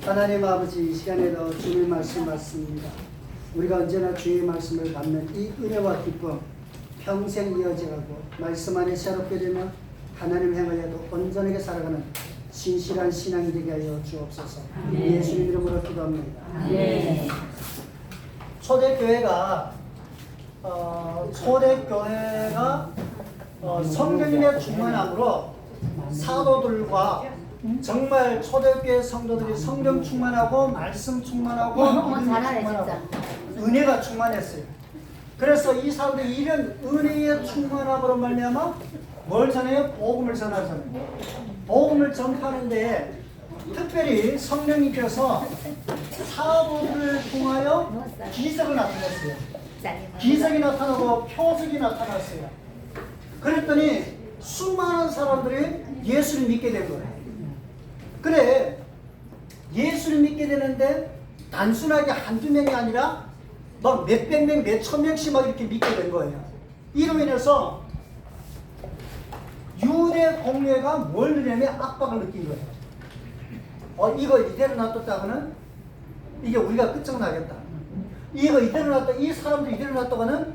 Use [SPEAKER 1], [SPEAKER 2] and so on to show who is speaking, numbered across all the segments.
[SPEAKER 1] 하나님 아버지, 이 시간에도 주님의 말씀 받습니다. 우리가 언제나 주의 말씀을 받는 이 은혜와 기쁨 평생 이어져가고 말씀 안에 새롭게 되면 하나님 향하여도 온전하게 살아가는 신실한 신앙이 되게 하여 주옵소서. 예수님 이름으로 기도합니다. 초대교회가 성령님의 충만함으로 사도들과 정말 초대교회 성도들이 성령 충만하고 말씀 충만하고 믿음 충만하고 은혜가 충만했어요. 그래서 이 사람들이 이런 은혜의 충만함으로 말미암아 뭘 전해요? 복음을 전하잖아요. 복음을 전하는데 특별히 성령님께서 사도들을 통하여 기적을 나타냈어요. 기적이 나타나고 표적이 나타났어요. 그랬더니 수많은 사람들이 예수를 믿게 된 거예요. 그래, 예수를 믿게 되는데 단순하게 한두 명이 아니라 막 몇백 명, 몇천 명씩 막 이렇게 믿게 된 거예요. 이로 인해서 유대 공회가 뭘 느냐면 압박을 느낀 거예요. 이거 이대로 놔뒀다가는 이게 우리가 끝장나겠다. 이거 이대로 놔뒀다, 이 사람들 이대로 놔뒀다가는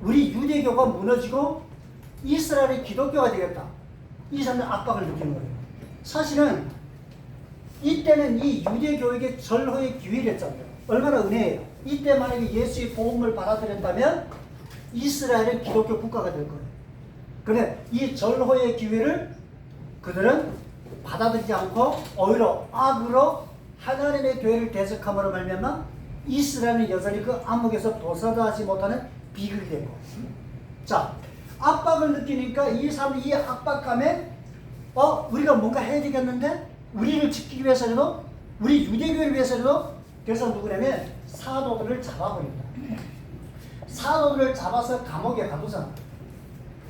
[SPEAKER 1] 우리 유대교가 무너지고 이스라엘의 기독교가 되겠다. 이 사람들 압박을 느낀 거예요. 사실은 이때는 이 유대교에게 절호의 기회였잖아요. 얼마나 은혜예요. 이때 만약에 예수의 복음을 받아들였다면 이스라엘은 기독교 국가가 될 거예요. 그런데 이 절호의 기회를 그들은 받아들이지 않고 오히려 악으로 하나님의 교회를 대적함으로 말미암아 이스라엘은 여전히 그 암흑에서 벗어나지 못하는 비극이 되고, 자, 압박을 느끼니까 이 사람들이 이 압박감에 우리가 뭔가 해야 되겠는데 우리를 지키기 위해서라도 우리 유대교를 위해서라도 그래서 누구냐면 사도들을 잡아버린다. 사도들을 잡아서 감옥에 가두잖아.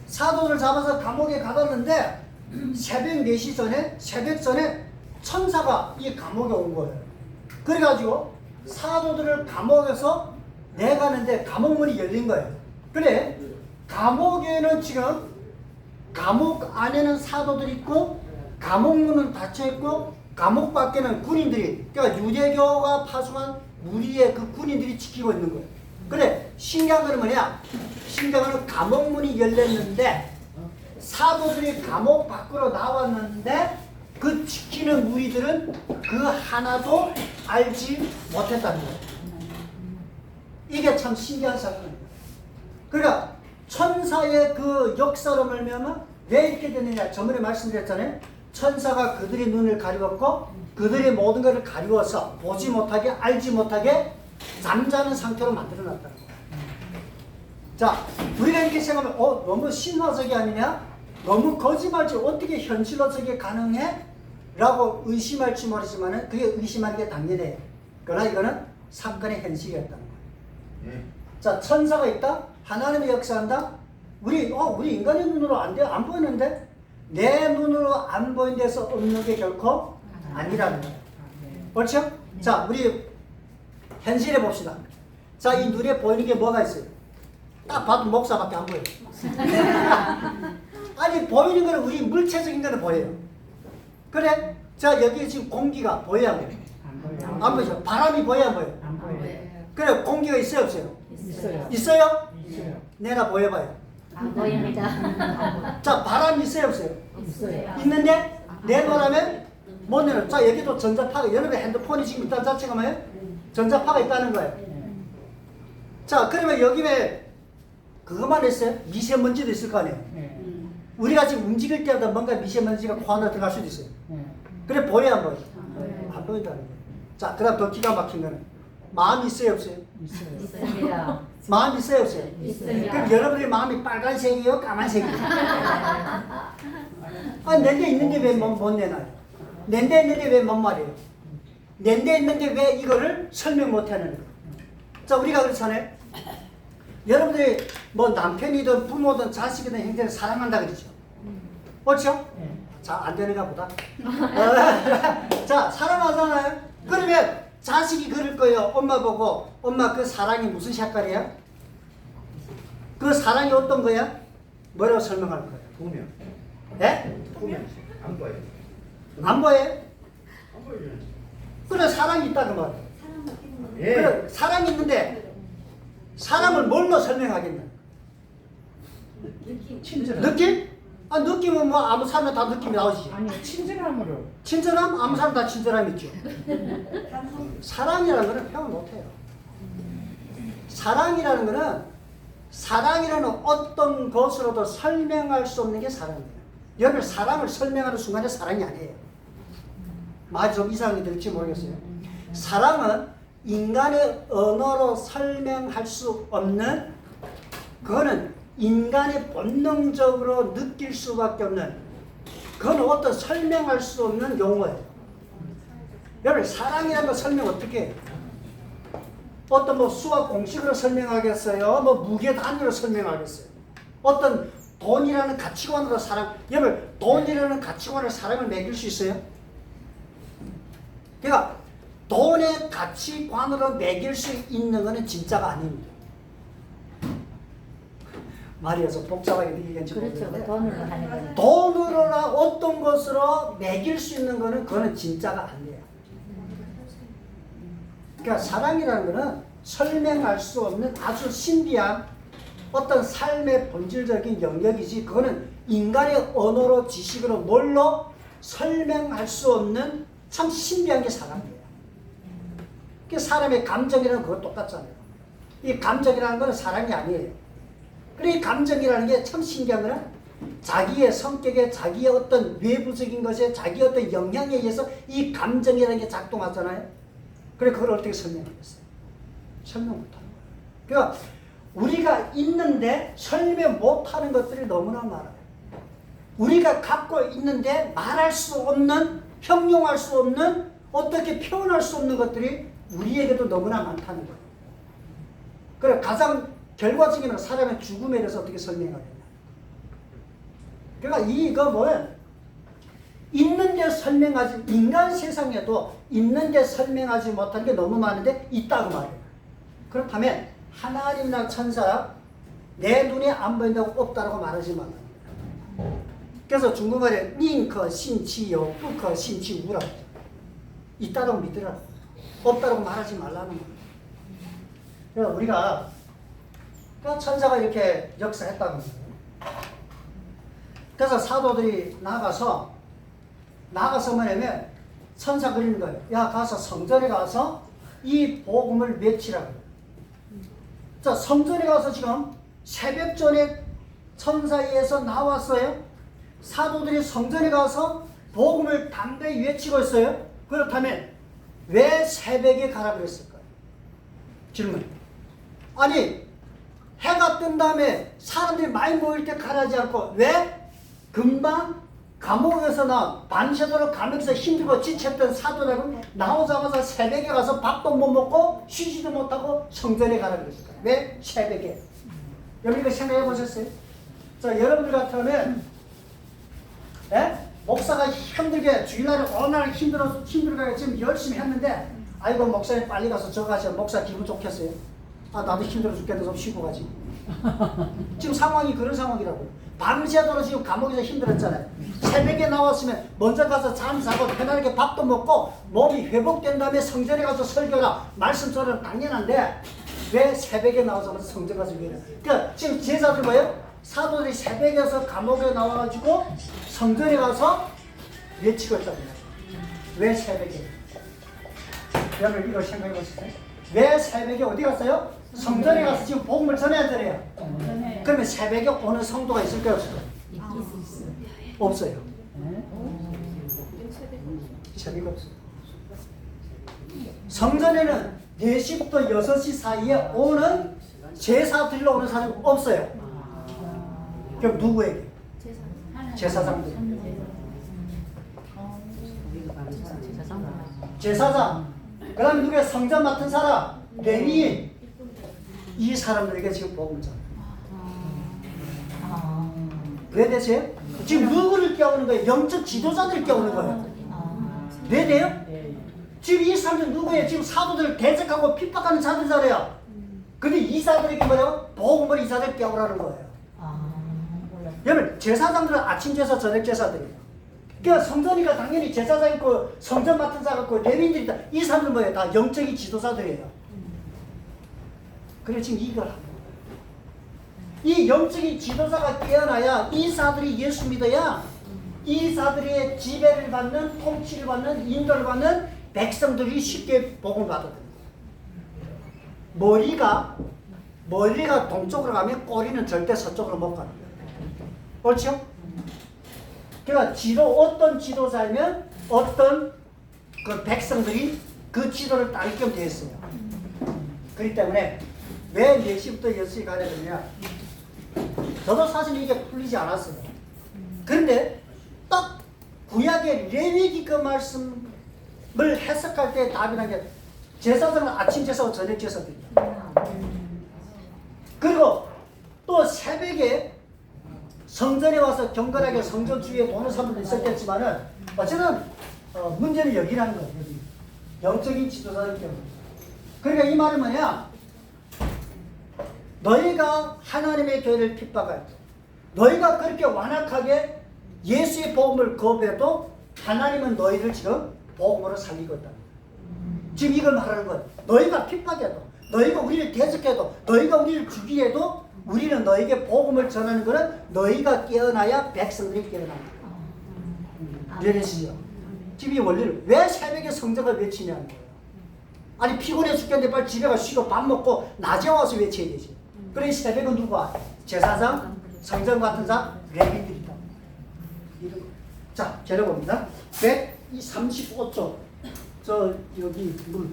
[SPEAKER 1] 사도들을 잡아서 감옥에 가뒀는데 새벽 4시 전에 새벽 전에 천사가 이 감옥에 온 거예요. 그래가지고 사도들을 감옥에서 내가는데 감옥문이 열린 거예요. 그래, 감옥에는 지금 감옥 안에는 사도들이 있고 감옥문은 닫혀있고 감옥 밖에는 군인들이, 그러니까 유대교가 파송한 무리의 그 군인들이 지키고 있는 거예요. 그래, 신기한 건 뭐냐? 신기한 건 감옥문이 열렸는데 사도들이 감옥 밖으로 나왔는데 그 지키는 무리들은 그 하나도 알지 못했다는 거예요. 이게 참 신기한 사건입니다. 그러니까 천사의 그 역사로 말미암아 왜 이렇게 되느냐? 저번에 말씀드렸잖아요. 천사가 그들의 눈을 가리웠고 그들의 모든 것을 가리워서 보지 못하게 알지 못하게 잠자는 상태로 만들어놨다는 거예요. 자, 우리가 이렇게 생각하면 너무 신화적이 아니냐? 너무 거짓말지 어떻게 현실로 저게 가능해? 라고 의심할지 모르지만 그게 의심하는 게 당연해요. 그러나 이거는 사건의 현실이었다는 거예요. 자, 천사가 있다? 하나님의 역사한다? 우리 인간의 눈으로 안 보이는데? 내 눈으로 안 보이는 데서 없는 게 결코 아니라는 거예요. 그렇죠? 자, 우리 현실에 봅시다. 자, 이 눈에 보이는 게 뭐가 있어요? 딱 봐도 목사밖에 안 보여요. 아니, 보이는 거는 우리 물체적인 거는 보여요. 그래? 자, 여기 지금 공기가 보여야 안 보여요? 안 보이죠? 바람이 보여야 안 보여요?
[SPEAKER 2] 안 보여요.
[SPEAKER 1] 그래, 공기가 있어요, 없어요?
[SPEAKER 2] 있어요.
[SPEAKER 1] 있어요?
[SPEAKER 2] 있어요.
[SPEAKER 1] 내가 보여봐요.
[SPEAKER 3] 안 보입니다.
[SPEAKER 1] 자, 바람이 있어요, 없어요?
[SPEAKER 2] 있어요.
[SPEAKER 1] 있는데 내놓으라면 못 내놓아. 자, 여기도 전자파가, 여러분의 핸드폰이 지금 있다는 자체가 뭐예요? 전자파가 있다는 거예요. 자, 그러면 여기 왜 그것만 있어요? 미세먼지도 있을 거 아니에요? 우리가 지금 움직일 때마다 뭔가 미세먼지가 코 안으로 들어갈 수도 있어요. 그래, 보여야 안 보여요? 안 보인다는 거예요. 자, 그 다음 더 기가 막힌 거는 마음이 있어요, 없어요?
[SPEAKER 3] 있습니다.
[SPEAKER 1] 마음이 있어요, 없어요?
[SPEAKER 3] 있습니다.
[SPEAKER 1] 그럼 여러분의 마음이 빨간색이에요, 까만색이에요? 낸데 있는데 왜 못 내놔요? 낸데 있는데 왜 못 말해요? 낸데 있는데 왜 이거를 설명 못 하는 거예요? 자, 우리가 그렇잖아요. 여러분들이 뭐 남편이든 부모든 자식이든 형제를 사랑한다 그러죠. 그렇죠? 자, 안 되는가 보다. 자, 사랑하잖아요. 그러면 자식이 그럴 거예요. 엄마 보고, 엄마 그 사랑이 무슨 색깔이야? 그 사랑이 어떤 거야? 뭐라고 설명할 거예요?
[SPEAKER 4] 투명.
[SPEAKER 1] 네?
[SPEAKER 4] 투명. 안 보여.
[SPEAKER 1] 안 보여요?
[SPEAKER 4] 안 보여요.
[SPEAKER 1] 그래 사랑이 있다 그 말이에요.
[SPEAKER 2] 예.
[SPEAKER 1] 그래 사랑이 있는데 사랑을 뭘로 설명하겠나?
[SPEAKER 2] 친절함.
[SPEAKER 1] 느낌? 아 느낌은 뭐 아무 사람에 다 느낌이 나오지.
[SPEAKER 2] 아니 친절함으로.
[SPEAKER 1] 친절함? 아무 사람 다 친절함 있죠. 사랑이라는 거는 표현 못해요. 사랑이라는 어떤 것으로도 설명할 수 없는 게 사랑이에요. 여러분 사랑을 설명하는 순간에 사랑이 아니에요. 말이 좀 이상하게 들을지 모르겠어요. 사랑은 인간의 언어로 설명할 수 없는, 그거는 인간이 본능적으로 느낄 수밖에 없는, 그건 어떤 설명할 수 없는 용어예요. 여러분 사랑이라는 거 설명 어떻게 해요? 어떤 뭐 수학 공식으로 설명하겠어요? 뭐 무게 단위로 설명하겠어요? 어떤 돈이라는 가치관으로 여러분 돈이라는 가치관을 사람을 매길 수 있어요? 그러니까 돈의 가치관으로 매길 수 있는 것은 진짜가 아닙니다. 말이어서 복잡하게 느끼겠지
[SPEAKER 3] 그렇죠.
[SPEAKER 1] 모르겠는데
[SPEAKER 3] 돈으로 하는 거는.
[SPEAKER 1] 돈으로나 어떤 것으로 매길 수 있는 것은 그거는 진짜가 아니에요. 그러니까 사랑이라는 것은 설명할 수 없는 아주 신비한 어떤 삶의 본질적인 영역이지, 그거는 인간의 언어로 지식으로 뭘로 설명할 수 없는 참 신비한 게 사랑이에요. 그 사람의 감정이라는 그거 똑같잖아요. 이 감정이라는 것은 사랑이 아니에요. 그래 이 감정이라는 게 참 신기한 거는 자기의 성격에, 자기의 어떤 외부적인 것에, 자기의 어떤 영향에 의해서 이 감정이라는 게 작동하잖아요. 그래 그걸 어떻게 설명하겠어요? 설명 못하는 거예요. 그러니까 우리가 있는데 설명 못하는 것들이 너무나 많아요. 우리가 갖고 있는데 말할 수 없는, 형용할 수 없는, 어떻게 표현할 수 없는 것들이 우리에게도 너무나 많다는 거예요. 그래 가장 결과적인 사람의 죽음에 대해서 어떻게 설명하겠냐. 그러니까 이거 뭐는 있는데 설명하지, 인간 세상에도 있는데 설명하지 못하는 게 너무 많은데 있다고 말해요. 그렇다면 하나님이나 천사 내 눈에 안 보인다고 없다라고 말하지 말라는 거예요. 그래서 중국말에 닝커 신치요 뿌커 신치우라고 있다라고 믿으라고, 없다라고 말하지 말라는 거예요. 그래서 우리가 그 천사가 이렇게 역사했다는 거예요. 그래서 사도들이 나가서 뭐냐면 천사 그리는 거예요. 야 가서 성전에 가서 이 복음을 외치라고. 자 성전에 가서 지금 새벽 전에 천사에서 나왔어요. 사도들이 성전에 가서 복음을 담대히 외치고 있어요. 그렇다면 왜 새벽에 가라 그랬을까요? 질문. 아니 해가 뜬 다음에 사람들이 많이 모일 때 가라지 않고 왜 금방 감옥에서나 밤새도록 감옥에서 힘들고 지쳤던 사도라고 나오자마자 새벽에 가서 밥도 못 먹고 쉬지도 못하고 성전에 가라 그랬을까요? 왜 새벽에? 여러분 이거 생각해 보셨어요? 자 여러분들 같으면 목사가 힘들게 주일날에 오늘 힘들게 지금 열심히 했는데 아이고 목사님 빨리 가서 저 가셔. 목사 기분 좋겠어요? 아 나도 힘들어 죽겠다 좀 쉬고 가지. 지금 상황이 그런 상황이라고요. 밤새도록 지금 감옥에서 힘들었잖아요. 새벽에 나왔으면 먼저 가서 잠 자고 편안하게 밥도 먹고 몸이 회복된 다음에 성전에 가서 설교나 말씀처럼 당연한데 왜 새벽에 나와서 성전 가서 왜? 그러니까 지금 제자들 뭐예요? 사도들이 새벽에서 감옥에 나와가지고 성전에 가서 외치고 있답니다. 왜 새벽에? 여러분 이거 생각해 보셨어요? 왜 새벽에 어디 갔어요? 성전에 가서 지금 복음을 전해야 되네요. 그러면 새벽에 오는 성도가 있을까요? 없을까요? 없어요. 새벽에 없어요. 성전에는 4시부터 6시 사이에 오는 제사 드리러 오는 사람이 없어요. 그럼 누구에게? 제사장들. 제사장. 그 다음에 누구야? 성전 맡은 사람. 레위인. 이 사람들에게 지금 복음을 전해요. 왜 되세요? 지금 누구를 깨우는 거예요? 영적 지도자들을 깨우는 거예요. 왜 돼요? 지금 이 사람들 누구예요? 지금 사도들 대적하고 핍박하는 자들이잖아요. 근데 이 사람들에게 뭐라고? 복음을 이 자들 깨우라는 거예요. 여러분 제사장들은 아침 제사 저녁 제사들이에요. 그러니까 성전이가 당연히 제사장 있고 성전 맡은 자가 있고 레위인들이 있다. 이 사람들 뭐예요? 다 영적인 지도자들이에요. 그래 지금 이걸 하는 거예요. 이 영적인 지도자가 깨어나야 이 사들이 예수 믿어야 이 사들의 지배를 받는 통치를 받는 인도를 받는 백성들이 쉽게 복음을 받거든요. 머리가 동쪽으로 가면 꼬리는 절대 서쪽으로 못 가는 거예요. 그렇죠? 그러니까 어떤 지도자면 어떤 그 백성들이 그 지도를 따르게끔 되어 있어요. 그렇기 때문에 왜 4시부터 6시 가야 되느냐? 저도 사실 이게 풀리지 않았어요. 그런데 딱 구약의 레위기그 말씀을 해석할 때 답이 난 게 제사장은 아침 제사와 저녁 제사입니다. 그리고 또 새벽에 성전에 와서 경건하게 성전 주위에 도는 사람도 있었겠지만은 어쨌든 문제는 여기라는 거예요. 여기. 영적인 지도자이기 때문에. 그러니까 이 말은 뭐냐? 너희가 하나님의 교회를 핍박하여 너희가 그렇게 완악하게 예수의 복음을 거부해도 하나님은 너희를 지금 복음으로 살리고 있다. 지금 이걸 말하는 거예요. 너희가 핍박해도 너희가 우리를 대적해도 너희가 우리를 죽이해도 우리는 너에게 복음을 전하는 것은 너희가 깨어나야 백성들이 깨어난다. 이해되시죠? 지금 이 원리를 왜 새벽에 성전을 외치냐는 거예요. 아니 피곤해 죽겠는데 빨리 집에 가 쉬고 밥 먹고 낮에 와서 외쳐야 되지. 그래 새벽은 누가? 제사장, 성전 같은 자, 레위인들이다. 자, 재려봅니다. 135쪽. 저 여기 물.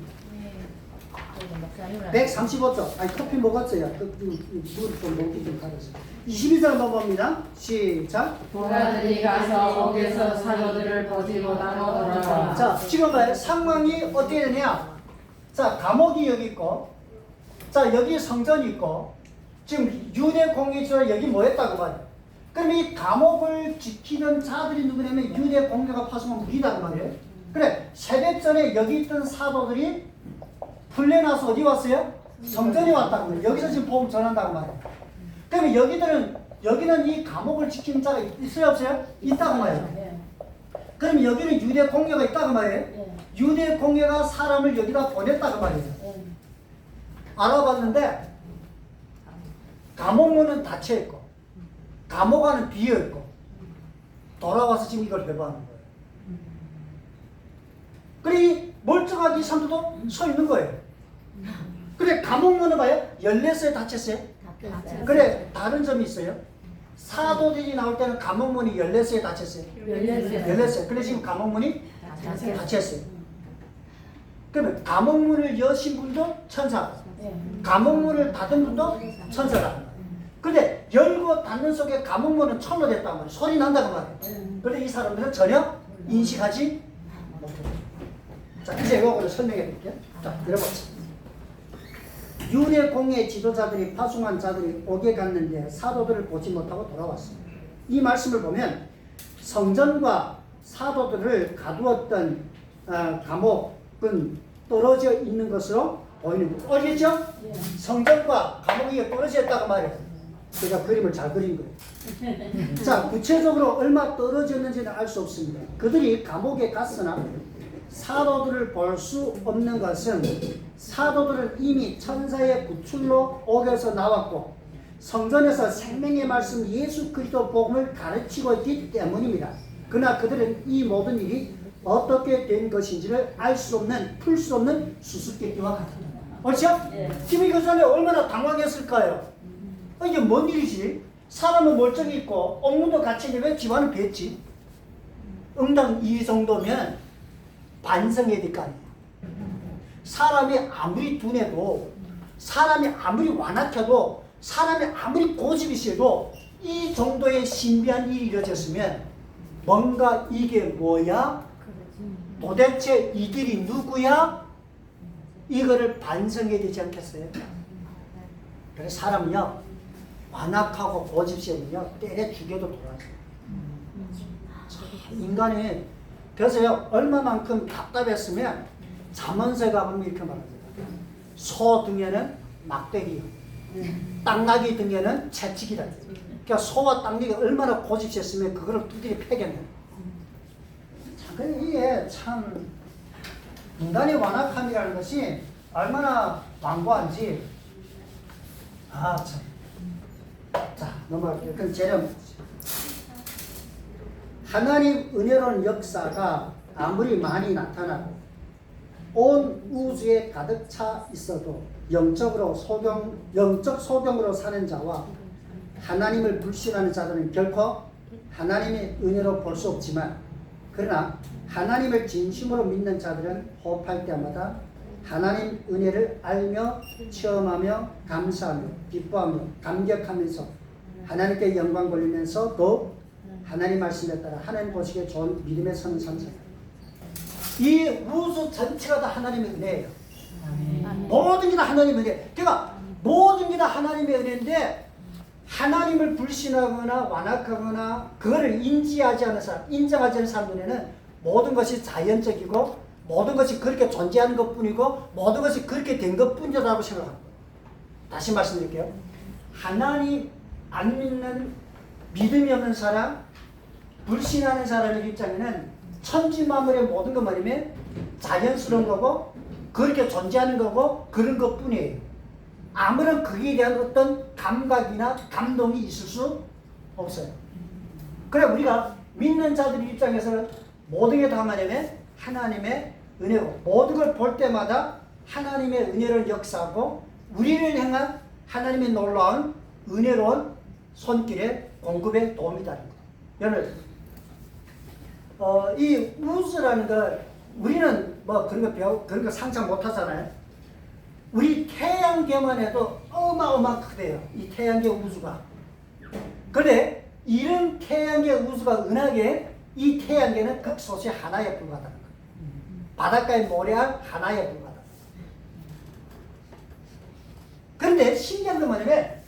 [SPEAKER 1] 135쪽. 아니 커피 먹었어요. 물좀 먹기 좀 가르쳐. 22장 넘어갑니다. 시작.
[SPEAKER 2] 부하들이 가서 거기서 사도들을 보지 못하노라.
[SPEAKER 1] 자, 지금 봐요. 상황이 어떻게 되냐? 자, 감옥이 여기 있고, 자, 여기 성전이 있고, 지금 유대 공예처럼 여기 뭐였다고 봐요. 그럼 이 감옥을 지키는 자들이 누구냐면 유대 공예가 파송한 무리다고 말이에요. 그래, 새벽 전에 여기 있던 사도들이 풀려나서 어디 왔어요? 성전에 왔다고 말이에요. 여기서 지금 복음 전한다고 말이에요. 그러면 여기는 이 감옥을 지키는 자가 있어요, 없어요? 있다고 말이에요. 그럼 여기는 유대 공예가 있다고 말이에요. 유대 공예가 사람을 여기다 보냈다고 말이에요. 알아봤는데 감옥문은 닫혀 있고 감옥 안은 비어 있고 돌아와서 지금 이걸 배부하는 거예요. 그래 이 멀쩡하게 이 사람들도 서 있는 거예요. 그래 감옥문은 봐요. 열렸어요, 닫혔어요? 그래 다른 점이 있어요. 사도들이 나올 때는 감옥문이 열렸어요, 닫혔어요? 열렸어요. 그래 지금 감옥문이 닫혔어요. 그러면 감옥문을 여신 분도 천사, 감옥문을 닫은 분도 천사다. 근데 열고 닫는 속에 감옥문은 철로 됐단 말이에요. 소리 난다고 말이에요. 그런데 이 사람들은 전혀 인식하지 못해요. 자, 이제 이거를 설명해 드릴게요. 자, 들어보세요. 유대 공예 지도자들이 파송한 자들이 옥에 갔는데 사도들을 보지 못하고 돌아왔습니다. 이 말씀을 보면 성전과 사도들을 가두었던 감옥은 떨어져 있는 것으로 보이는 거예요. 알겠죠? 성전과 감옥이 떨어져 있다고 말해요. 제가 그림을 잘 그린 거예요. 자, 구체적으로 얼마 떨어졌는지는 알 수 없습니다. 그들이 감옥에 갔으나 사도들을 볼 수 없는 것은 사도들은 이미 천사의 구출로 옥에서 나왔고 성전에서 생명의 말씀 예수 그리스도 복음을 가르치고 있기 때문입니다. 그러나 그들은 이 모든 일이 어떻게 된 것인지를 알 수 없는, 풀 수 없는 수수께끼와 같다. 그렇죠? 지금 이거 전에 얼마나 당황했을까요? 이게 뭔 일이지? 사람은 멀쩡히 있고 옥문도 같이 있는데 왜 집안은 비었지? 응당 이 정도면 반성해야 될 거 아니에요. 사람이 아무리 둔해도 사람이 아무리 완악해도 사람이 아무리 고집이 세도 이 정도의 신비한 일이 이루어졌으면 뭔가 이게 뭐야? 도대체 이들이 누구야? 이거를 반성해야 되지 않겠어요? 그래서 사람은요 완악하고 고집세면요 때려 죽여도 돌아가요. 인간이 그래서요 얼마만큼 답답했으면 잠언서에 가보면 이렇게 말합니다. 소 등에는 막대기, 땅나귀 등에는 채찍이다. 그러니까 소와 땅나귀가 얼마나 고집셌으면 그거를 두드려 패겠네. 근데 이게 참 인간의 완악함이라는 것이 얼마나 완고한지 참. 자, 넘어갈게요. 그럼 재령. 하나님 은혜로운 역사가 아무리 많이 나타나고 온 우주에 가득 차 있어도 영적 소경으로 사는 자와 하나님을 불신하는 자들은 결코 하나님의 은혜로 볼 수 없지만, 그러나 하나님을 진심으로 믿는 자들은 호흡할 때마다 하나님 은혜를 알며 체험하며 감사하며 기뻐하며 감격하면서 하나님께 영광 돌리면서 또 하나님 말씀에 따라 하나님 보시기에 좋은 믿음에 서는 삶입니다. 이 우주 전체가 다 하나님의 은혜예요. 모든 게 다 하나님의 은혜. 그러니까 모든 게 다 하나님의 은혜인데 하나님을 불신하거나 완악하거나 그거를 인지하지 않는 사람, 인정하지 않는 사람 눈에는 모든 것이 자연적이고 모든 것이 그렇게 존재하는 것뿐이고 모든 것이 그렇게 된 것뿐이라고 생각합니다. 다시 말씀드릴게요. 하나님 안 믿는 믿음이 없는 사람, 불신하는 사람의 입장에는 천지만물의 모든 것 말이면 자연스러운 거고 그렇게 존재하는 거고 그런 것뿐이에요. 아무런 거기에 대한 어떤 감각이나 감동이 있을 수 없어요. 그래 우리가 믿는 자들 입장에서는 모든 게 다 뭐냐면 하나님의 은혜고 모든 걸 볼 때마다 하나님의 은혜로운 역사고 우리를 향한 하나님의 놀라운 은혜로운 손길의 공급에 도움이 되는 거예요. 여러분 이 우주라는 걸 우리는 뭐 그런 거 상상 못 하잖아요. 우리 태양계만 해도 어마어마 크대요. 이 태양계 우주가. 그런데 이런 태양계 우주가 은하계 이 태양계는 극소수 하나에 불과하다는 거예요. 바닷가의 모래알 하나에 불과하다. 그런데 신기한 건 뭐냐면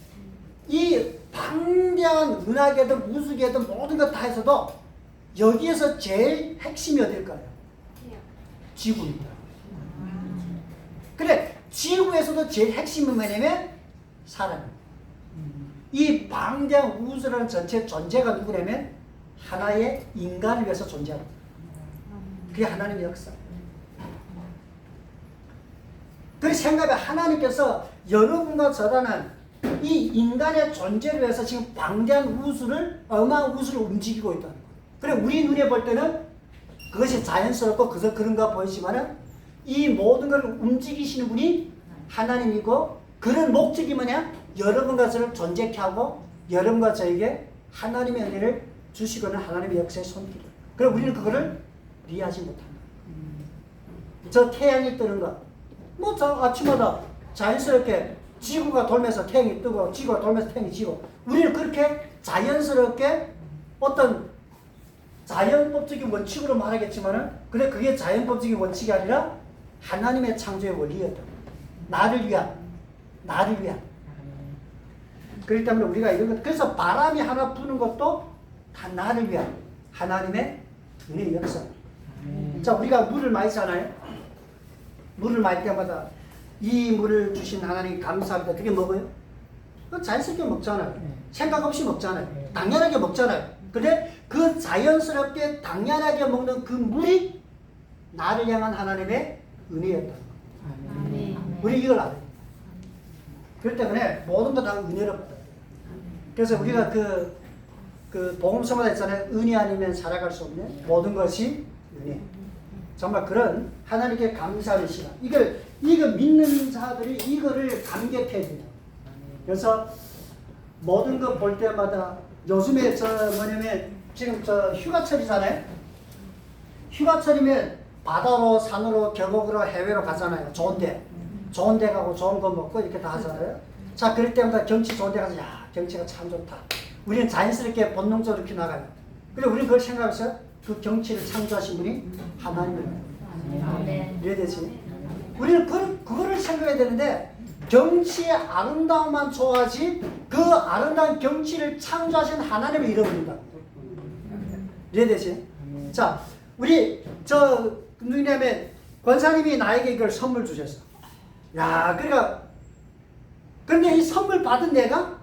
[SPEAKER 1] 이 방대한 은하계든 우주계든 모든 것 다 해서도 여기에서 제일 핵심이 어딜까요? 지구입니다. 그래 지구에서도 제일 핵심은 뭐냐면 사람입니다. 이 방대한 우주라는 전체 존재가 누구냐면 하나의 인간을 위해서 존재합니다. 그게 하나님의 역사. 그 생각에 하나님께서 여러분과 저라는 이 인간의 존재를 위해서 지금 방대한 우주를 어마어마한 우주를 움직이고 있다는 거예요. 그래 우리 눈에 볼 때는 그것이 자연스럽고 그저 그런가 보이지만은 이 모든 걸 움직이시는 분이 하나님이고 그런 목적이 뭐냐? 여러분과 저를 존재케 하고 여러분과 저에게 하나님의 은혜를 주시거나 하나님의 역사의 손길을. 그래 우리는 그거를 이해하지 못합니다. 저 태양이 뜨는 것, 뭐 아침마다 자연스럽게 지구가 돌면서 태양이 뜨고 지구가 돌면서 태양이 지고 우리는 그렇게 자연스럽게 어떤 자연법적인 원칙으로 말하겠지만은 근데 그게 자연법적인 원칙이 아니라 하나님의 창조의 원리였다. 나를 위한. 그렇기 때문에 우리가 이런 것, 그래서 바람이 하나 부는 것도 다 나를 위한 하나님의 은혜의 역사. 자, 우리가 물을 마시잖아요. 물을 마실 때마다 이 물을 주신 하나님 감사합니다. 그게 먹어요? 자연스럽게 먹잖아요. 생각 없이 먹잖아요. 당연하게 먹잖아요. 근데 그 자연스럽게 당연하게 먹는 그 물이 나를 향한 하나님의 은혜였다. 우리 이걸 알아요. 그렇기 때문에 모든 것 다 은혜롭다. 그래서 우리가 그 복음서마다 있잖아요. 은혜 아니면 살아갈 수 없는 모든 것이 은혜. 정말 그런 하나님께 감사하는 시간. 이거 믿는 자들이 이거를 감격해야 돼요. 그래서 모든 거 볼 때마다 요즘에 뭐냐면 지금 휴가철이잖아요. 휴가철이면 바다로 산으로 계곡으로 해외로 가잖아요. 좋은 데 가고 좋은 거 먹고 이렇게 다 하잖아요. 자 그럴 때마다 경치 좋은 데 가서 야 경치가 참 좋다. 우리는 자연스럽게 본능적으로 이렇게 나가요. 그리고 우리는 그걸 생각해서 그 경치를 창조하신 분이 하나님이에요. 이해되지? 우리는 그거를 생각해야 되는데 경치의 아름다움만 좋아하지 그 아름다운 경치를 창조하신 하나님을 잃어버린다. 이해되지? 자, 우리 누구냐면 권사님이 나에게 이걸 선물 주셨어. 야, 그러니까 근데 이 선물 받은 내가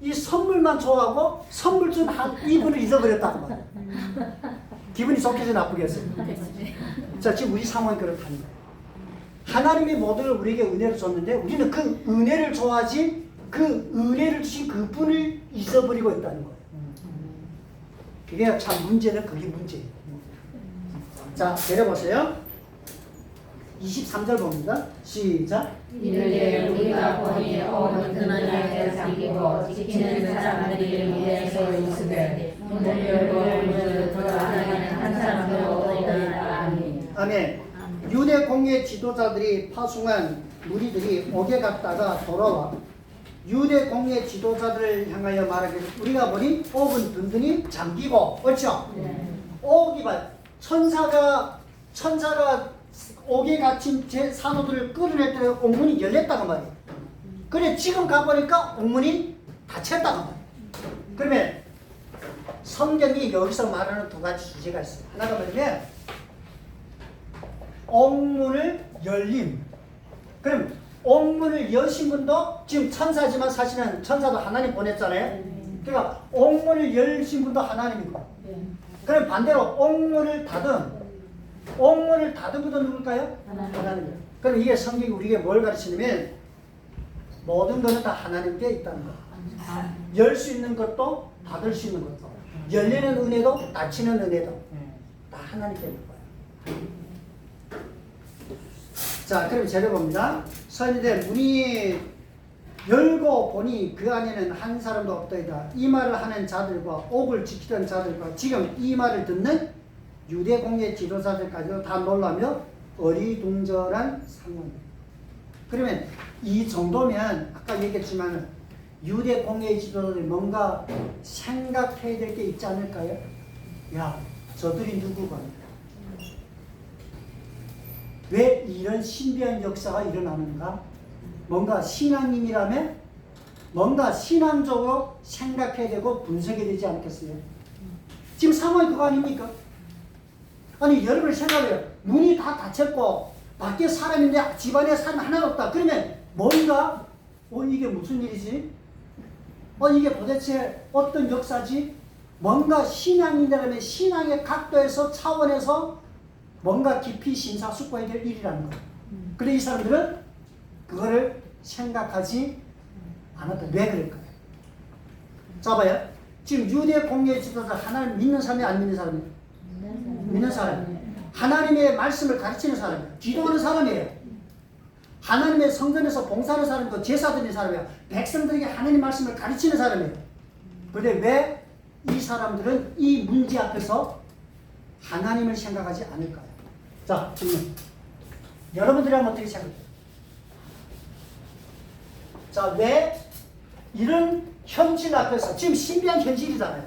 [SPEAKER 1] 이 선물만 좋아하고 선물 준 이분을 잊어버렸다고 말이야. 기분이 좋겠어요, 나쁘겠어요? 자, 지금 우리 상황이 그렇다는 거예요. 하나님이 모든 걸 우리에게 은혜를 줬는데 우리는 그 은혜를 좋아하지 그 은혜를 주신 그분을 잊어버리고 있다는 거예요. 그게 참 문제는 그게 문제예요. 자, 내려보세요. 23절 봅니다. 시작.
[SPEAKER 2] 이를 우리가 보니 어느 그날에 잠기고 지키는 사람들이 무대에서 있으되 문을 열고 문을 들어가는 한 사람도 없으리라. 아멘.
[SPEAKER 1] 아멘. 유대 공예 지도자들이 파송한 무리들이 옥에 갔다가 돌아와 유대 공예 지도자들을 향하여 말하기를 우리가 보니 옥은 든든히 잠기고 그렇죠? 옥이 봐 천사가 옥에 갇힌 제 산호들을 끌어낼 때 옥문이 열렸다고 말이에요. 그래 지금 가보니까 옥문이 닫혔다고 말이에요. 그러면 성경이 여기서 말하는 두 가지 주제가 있어요. 하나가 뭐냐면 옥문을 열림. 그럼 옥문을 여신 분도 지금 천사지만 사실은 천사도 하나님 보냈잖아요. 그러니까 옥문을 열신 분도 하나님이고. 그럼 반대로 옥문을 닫은 분도 누굴까요? 하나님이에요. 그럼 이게 성경이 우리에게 뭘 가르치냐면 모든 것은 다 하나님께 있다는 거. 열 수 있는 것도 닫을 수 있는 것도 열리는 은혜도 닫히는 은혜도 다 하나님께 있는 거예요. 자, 그럼 제를 봅니다. 서인대 문이 열고 보니 그 안에는 한 사람도 없더이다. 이 말을 하는 자들과 옥을 지키던 자들과 지금 이 말을 듣는 유대 공예 지도자들까지도 다 놀라며 어리둥절한 상황입니다. 그러면 이 정도면 아까 얘기했지만 유대 공예 지도자들이 뭔가 생각해야 될 게 있지 않을까요? 야, 저들이 누구가? 왜 이런 신비한 역사가 일어나는가? 뭔가 신앙인이라면 뭔가 신앙적으로 생각해야 되고 분석해야 되지 않겠어요? 지금 상황이 그거 아닙니까? 아니 여러분 생각해요. 문이 다 닫혔고 밖에 사람인데 집안에 사람 하나도 없다. 그러면 뭔가 이게 무슨 일이지? 이게 도대체 어떤 역사지? 뭔가 신앙인이라면 신앙의 각도에서 차원에서 뭔가 깊이 심사숙고해야 될 일이라는 거예요. 그런데 이 사람들은 그거를 생각하지 않았다. 왜 그럴까요? 자 봐요. 지금 유대 공예 지도자 하나님 믿는 사람이 안 믿는 사람이에요? 믿는 사람이에요. 하나님의 말씀을 가르치는 사람이에요. 기도하는 사람이에요. 하나님의 성전에서 봉사하는 사람이고 제사 드리는 사람이에요. 백성들에게 하나님 말씀을 가르치는 사람이에요. 그런데 왜 이 사람들은 이 문제 앞에서 하나님을 생각하지 않을까요? 자, 질문. 여러분들이라면 어떻게 생각해요? 자, 왜 이런 현실 앞에서 지금 신비한 현실이잖아요.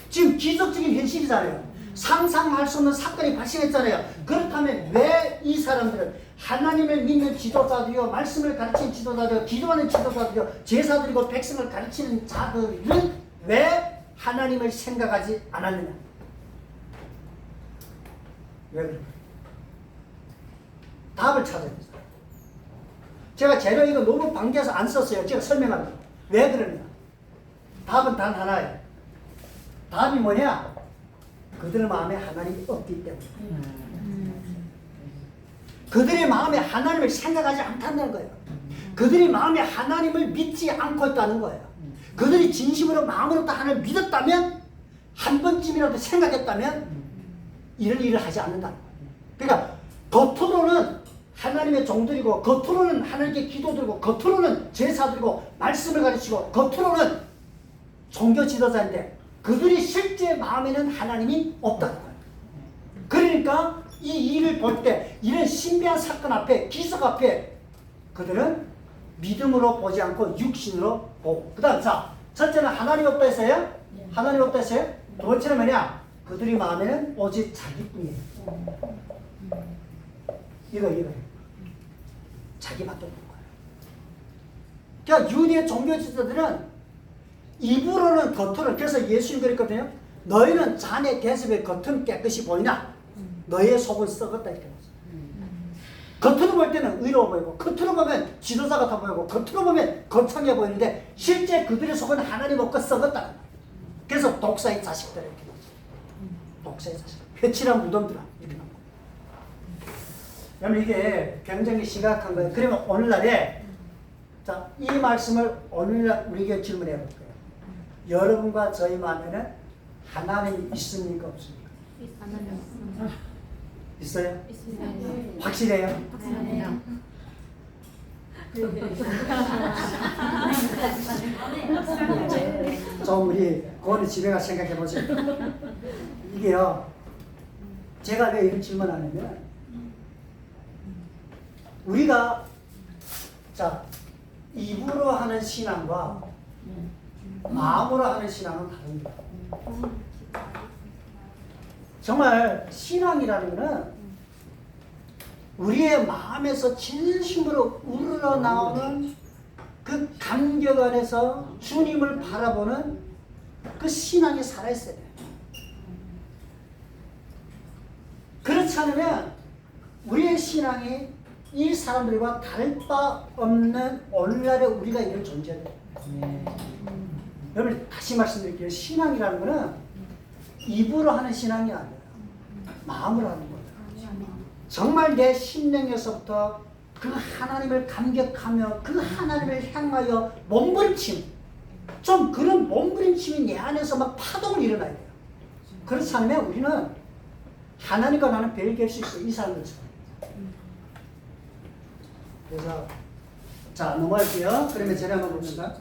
[SPEAKER 1] 지금 기적적인 현실이잖아요. 상상할 수 없는 사건이 발생했잖아요. 그렇다면 왜 이 사람들은 하나님을 믿는 지도자들이요, 말씀을 가르치는 지도자들이요, 기도하는 지도자들이요, 제사드리고 백성을 가르치는 자들은 왜 하나님을 생각하지 않았느냐? 왜 그럴까요? 답을 찾아야 됩니다. 제가 재료 이거 너무 방대해서 안 썼어요. 제가 설명합니다. 왜 그러냐? 답은 단 하나예요. 답이 뭐냐? 그들의 마음에 하나님이 없기 때문에. 그들의 마음에 하나님을 생각하지 않다는 거예요. 그들의 마음에 하나님을 믿지 않고 있다는 거예요. 그들이 진심으로 마음으로 다 하나님을 믿었다면, 한 번쯤이라도 생각했다면 이런 일을 하지 않는다는 거예요. 그러니까 겉으로는 하나님의 종들이고 겉으로는 하나님께 기도드리고 겉으로는 제사드리고 말씀을 가르치고 겉으로는 종교 지도자인데 그들이 실제 마음에는 하나님이 없다는 거예요. 그러니까 이 일을 볼 때 이런 신비한 사건 앞에 기적 앞에 그들은 믿음으로 보지 않고 육신으로 보고 그 다음 자 첫째는 하나님 없다 했어요? 하나님 없다 했어요? 두 번째는 뭐냐? 그들이 마음에는 오직 자기뿐이에요. 이거 자기밖에 없는 거예요. 그러니까 유대 종교 지도자들은 입으로는 겉으로 그래서 예수님 그랬거든요. 너희는 자네 대접의 겉은 깨끗이 보이나 너희의 속은 썩었다 이렇게 나왔어요. 겉으로 볼 때는 의로워 보이고 겉으로 보면 지도자 같아 보이고 겉으로 보면 거창해 보이는데 실제 그들의 속은 하나님 없고 썩었다. 그래서 독사의 자식들 이렇게 나왔어요. 독사의 자식. 회칠한 무덤들아. 여러분 이게 굉장히 심각한 거예요. 그러면 오늘날에 자, 이 말씀을 오늘날 우리에게 질문해 볼 거예요. 여러분과 저희 마음에는 하나님이 있습니까 없습니까? 있어요? 확실해요? 좀 우리 그거는 집에 가서 생각해 보세요. 이게요. 제가 왜 이런 질문을 하냐면 우리가 자 입으로 하는 신앙과 마음으로 하는 신앙은 다릅니다. 정말 신앙이라는 것은 우리의 마음에서 진심으로 우러나오는 그 감격 안에서 주님을 바라보는 그 신앙이 살아있어야 돼요. 그렇지 않으면 우리의 신앙이 이 사람들과 다를 바 없는 오늘날에 우리가 이런 존재예요. 여러분 다시 말씀드릴게요. 신앙이라는 것은 입으로 하는 신앙이 아니라 마음으로 하는 거예요. 정말 내 심령에서부터 그 하나님을 감격하며 그 하나님을 향하여 몸부림침, 좀 그런 몸부림침이 내 안에서 막 파동을 일어나야 돼요. 그렇지 않으면 우리는 하나님과 나는 별개일 수 있어요. 이 사람들처럼. 그래서 자 넘어갈게요. 그러면 제가 한번 봅시다.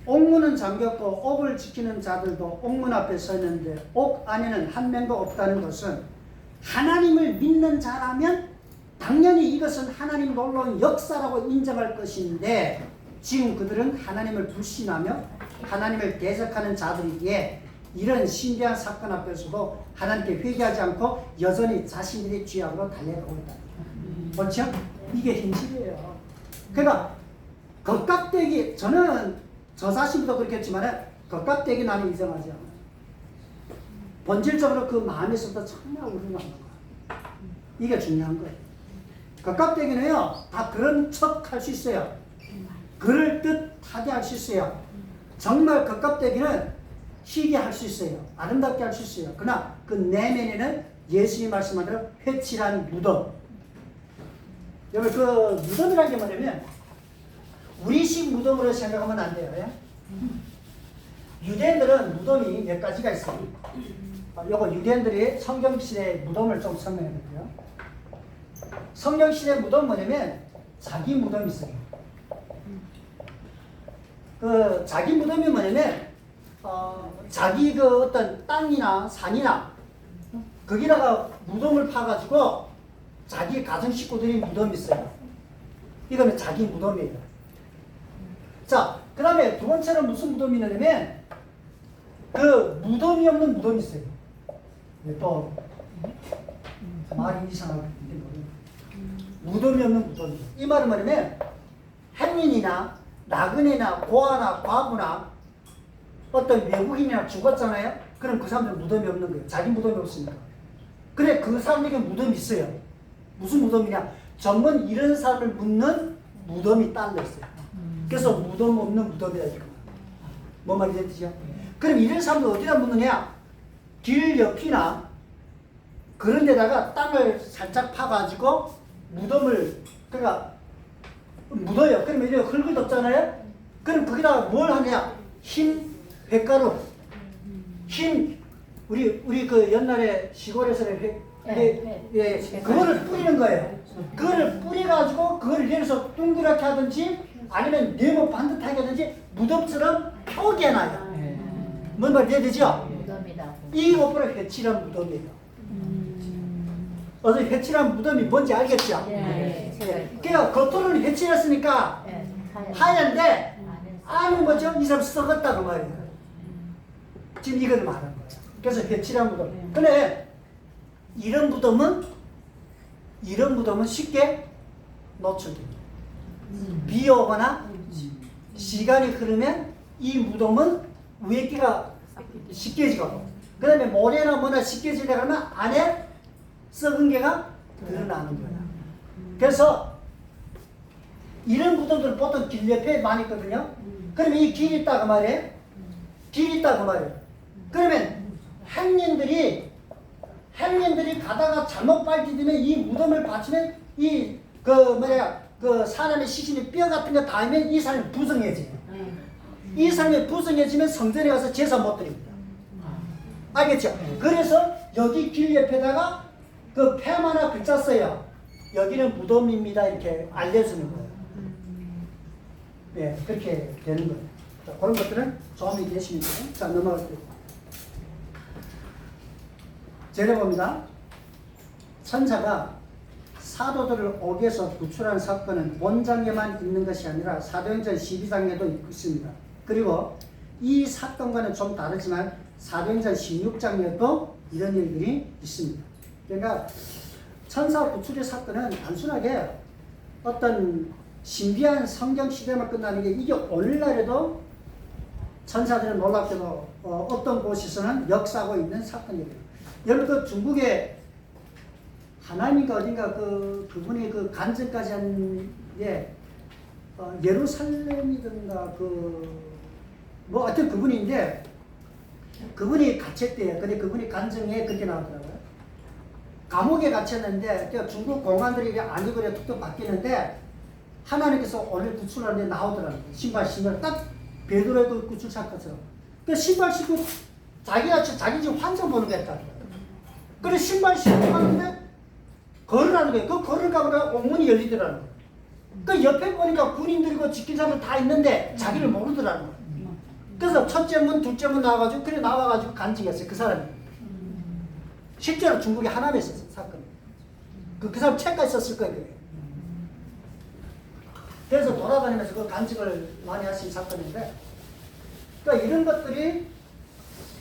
[SPEAKER 1] 옥문은 잠겼고 옥을 지키는 자들도 옥문 앞에 서 있는데 옥 안에는 한 명도 없다는 것은 하나님을 믿는 자라면 당연히 이것은 하나님 놀라운 역사라고 인정할 것인데 지금 그들은 하나님을 불신하며 하나님을 대적하는 자들이기에 이런 신비한 사건 앞에서도 하나님께 회개하지 않고 여전히 자신들의 죄악으로 달려가고 있다. 그렇죠? 이게 현실이에요. 그러니까 겉깍대기 저는 저 자신도 그렇겠지만 겉깍대기 나는 이상하지 않아요. 본질적으로 그 마음에서부터 정말 우러나는 거야. 이게 중요한 거예요. 겉깍대기는요 다 그런 척 할 수 있어요. 그럴듯하게 할 수 있어요. 정말 겉깍대기는 희게 할 수 있어요. 아름답게 할 수 있어요. 그러나 그 내면에는 예수님이 말씀한 대로 회칠한 무덤. 여러분 그 무덤이라는 게 뭐냐면 우리식 무덤으로 생각하면 안 돼요. 예? 유대인들은 무덤이 몇 가지가 있어요. 요거 유대인들이 성경시대의 무덤을 좀 설명해 볼게요. 성경시대의 무덤 뭐냐면 자기 무덤이 있어요. 그 자기 무덤이 뭐냐면 자기 그 어떤 땅이나 산이나 거기다가 무덤을 파가지고 자기 가정 식구들이 무덤이 있어요. 이거는 자기 무덤이에요. 자, 그 다음에 두 번째는 무슨 무덤이 있냐면 그 무덤이 없는 무덤이 있어요. 또 말이 이상하게 무덤이 없는 무덤이. 이 말은 뭐냐면 행인이나 나그네나 고아나 과부나 어떤 외국인이나 죽었잖아요. 그럼 그 사람들은 무덤이 없는 거예요. 자기 무덤이 없으니까. 그래 그 사람에게 무덤이 있어요. 무슨 무덤이냐? 전문 이런 사람을 묻는 무덤이 딸려 있어요. 그래서 무덤 없는 무덤이라 이거. 뭐 말인지 되죠? 그럼 이런 사람들 어디다 묻느냐? 길 옆이나 그런 데다가 땅을 살짝 파가지고 무덤을 그러니까 묻어요. 그러면 이제 흙을 덮잖아요. 그럼 거기다가 뭘 하냐? 흰 뱃가루, 흰 우리 그 옛날에 시골에서는 그거를 뿌리는 거예요. 그거를 뿌려가지고 그걸 내려서 둥그랗게 하든지 아니면 네모 반듯하게 하든지 무덤처럼 표기해놔요. 뭔 말이 되죠? 이 옷보다 회칠한 무덤이에요. 어서 회칠한 무덤이 뭔지 알겠죠? 그러니까 겉으로는 회칠했으니까 하얀데 안은 뭐죠? 이 사람 썩었다고 말이에요. 지금 이걸 말하는 거예요. 그래서 회칠한 무덤. 근데 이런 무덤은 쉽게 노출됩니다. 비 오거나 시간이 흐르면 이 무덤은 위에 끼가 씻겨지고 그 다음에 모래나 뭐나 씻겨지려고 하면 안에 썩은 게가 드러나는 거야. 그래서 이런 무덤들은 보통 길 옆에 많이 있거든요. 그러면 이 길이 있다고 말이에요. 길이 있다고 말이에요. 그러면 행인들이 헬린들이 가다가 잘못 발디디면 이 무덤을 받치면 그 사람의 시신이 뼈 같은 거 닿으면 이 사람이 부성해져요. 이 사람이 부성해지면 성전에 가서 제사 못 드립니다. 알겠죠? 그래서 여기 길 옆에다가 그 폐마나 글자 써요. 여기는 무덤입니다. 이렇게 알려주는 거예요. 네, 그렇게 되는 거예요. 자, 그런 것들은 도움이 되시면 돼요. 자, 넘어갈게요. 제가 천사가 사도들을 옥에서 구출한 사건은 본장에만 있는 것이 아니라 사도행전 12장에도 있습니다. 그리고 이 사건과는 좀 다르지만 사도행전 16장에도 이런 일들이 있습니다. 그러니까 천사 구출의 사건은 단순하게 어떤 신비한 성경 시대만 끝나는 게 이게 오늘날에도 천사들은 놀랍게도 어떤 곳에서는 역사하고 있는 사건이에요. 여러분 그 중국에 하나님과 어딘가 그분이 그 간증까지 한 게 예루살렘이든가 뭐 하여튼 그분인데 그분이 갇혔대요. 근데 그분이 간증에 그렇게 나오더라고요. 감옥에 갇혔는데 중국 공안들이 안이 그래 툭툭 바뀌는데 하나님께서 오늘 구출하는데 나오더라고요. 신발 딱 베드로의 그 구출 사건처럼. 그 신발 신고 자기 집 환상 보는 거 했다. 그래 신발 신고 가는데 걸으라는 거예요. 그 걸을까 옥문이 열리더라는 거예요. 그 옆에 보니까 군인들이고 지킨 사람들 다 있는데 자기를 모르더라는 거예요. 그래서 첫째 문, 둘째 문 나와가지고 그래 나와가지고 간증했어요. 그 사람이. 실제로 중국에 하남에 있었어요. 사건. 그 사람 책까지 썼을 거예요. 그래서 돌아다니면서 그 간증을 많이 하신 사건인데, 그러니까 이런 것들이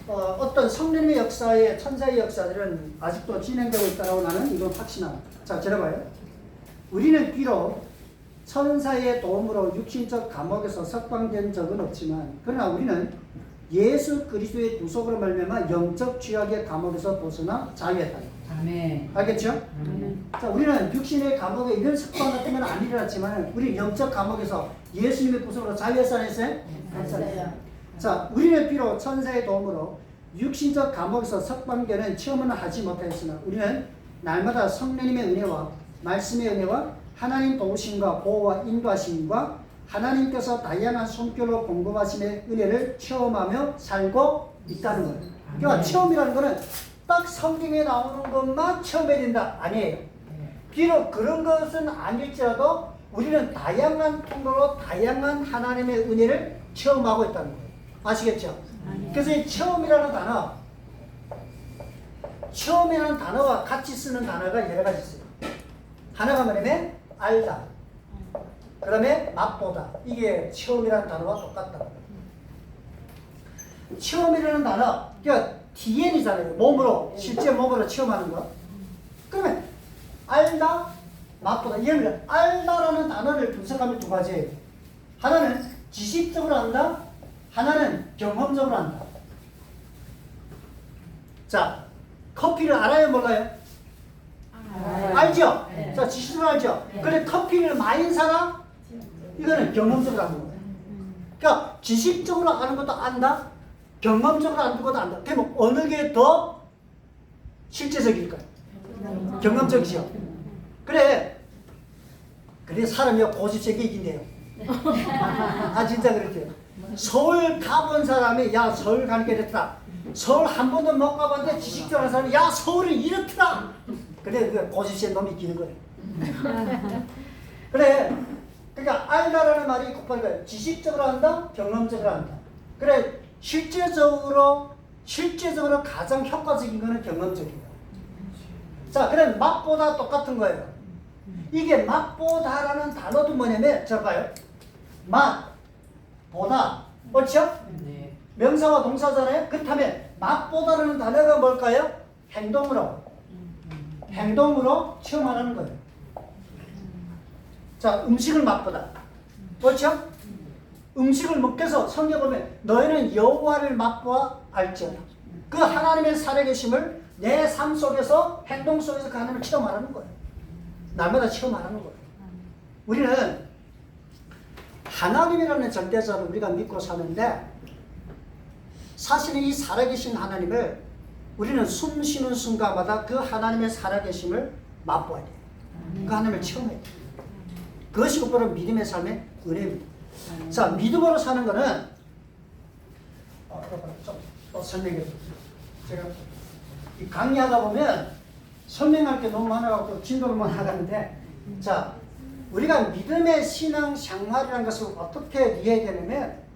[SPEAKER 1] 어떤 성령의 역사에 천사의 역사들은 아직도 진행되고 있다고 나는 이건 확신합니다. 자, 들어봐요. 우리는 비록 천사의 도움으로 육신적 감옥에서 석방된 적은 없지만, 그러나 우리는 예수 그리스도의 구속으로 말미암아 영적 죄악의 감옥에서 벗어나 자유했다.
[SPEAKER 2] 아멘.
[SPEAKER 1] 알겠죠?
[SPEAKER 2] 아멘.
[SPEAKER 1] 자, 우리는 육신의 감옥에 이런 석방 같은 건 안 일어났지만, 우리 영적 감옥에서 예수님의 구속으로 자유했어 안 했어요?
[SPEAKER 2] 했어요.
[SPEAKER 1] 자, 우리는 비록 천사의 도움으로 육신적 감옥에서 석방되는 체험은 하지 못하였으나 우리는 날마다 성령님의 은혜와 말씀의 은혜와 하나님 도우심과 보호와 인도하심과 하나님께서 다양한 손길로 공급하심의 은혜를 체험하며 살고 있다는 거예요. 그러니까 체험이라는 거는 딱 성경에 나오는 것만 체험해야 된다 아니에요. 비록 그런 것은 아닐지라도 우리는 다양한 통로로 다양한 하나님의 은혜를 체험하고 있다는 거예요. 아시겠죠? 그래서 이 체험이라는 단어와 같이 쓰는 단어가 여러 가지 있어요. 하나가 뭐냐면 알다. 그 다음에 맛보다. 이게 체험이라는 단어와 똑같다. 체험이라는 단어, 그러니까 TN이잖아요. 몸으로, 실제 몸으로 체험하는 거. 그러면 알다, 맛보다. 예를 들어 알다라는 단어를 분석하면 두 가지예요. 하나는 지식적으로 안다. 하나는 경험적으로 안다. 자, 커피를 알아요, 몰라요? 알죠?
[SPEAKER 2] 네.
[SPEAKER 1] 자, 지식적으로 알죠?
[SPEAKER 2] 네.
[SPEAKER 1] 그래, 커피를 많이 사나? 이거는 경험적으로 아는 거예요. 그러니까 지식적으로 아는 것도 안다, 경험적으로 아는 것도 안다. 그러면 어느 게 더 실제적일까요? 경험적이죠. 그래 사람이 고집세게 이긴대요. 아, 진짜 그렇대요. 서울 가본 사람이 야 서울 가는 게 이렇더라. 서울 한 번도 못 가봤는데 지식적으로 하는 사람이 야 서울은 이렇더라. 그래 그 고집센 놈이 이기는 거예요. 그래 그러니까 알다라는 말이 곱하는 거예요. 지식적으로 한다, 경험적으로 한다. 그래 실제적으로 가장 효과적인 거는 경험적이에요. 자, 그럼 맛보다 똑같은 거예요. 이게 맛보다라는 단어도 뭐냐면 저 봐요. 맛, 보다, 그렇죠?
[SPEAKER 2] 네.
[SPEAKER 1] 명사와 동사잖아요. 그렇다면 맛보다라는 단어가 뭘까요? 행동으로 체험하라는 거예요. 자, 음식을 맛보다, 그렇죠? 음식을 먹게서 성경 보면 너희는 여호와를 맛보아 알지어다. 그 하나님의 살아계심을 내 삶 속에서 행동 속에서 그 하나님을 체험하라는 거예요. 날마다 체험하라는 거예요. 우리는 하나님이라는 절대자를 우리가 믿고 사는데 사실은 이 살아계신 하나님을 우리는 숨 쉬는 순간마다 그 하나님의 살아계심을 맛보아야 돼요. 그 하나님을 체험해야 돼요. 그것이 곧바로 믿음의 삶의 은혜입니다. 자, 믿음으로 사는 거는 좀 설명해 드릴게요. 제가 이 강의하다 보면 설명할 게 너무 많아갖고 진도를 못 나가는데, 자, 우리가 믿음의 신앙 생활이라는 것을 어떻게 이해해야 되냐면,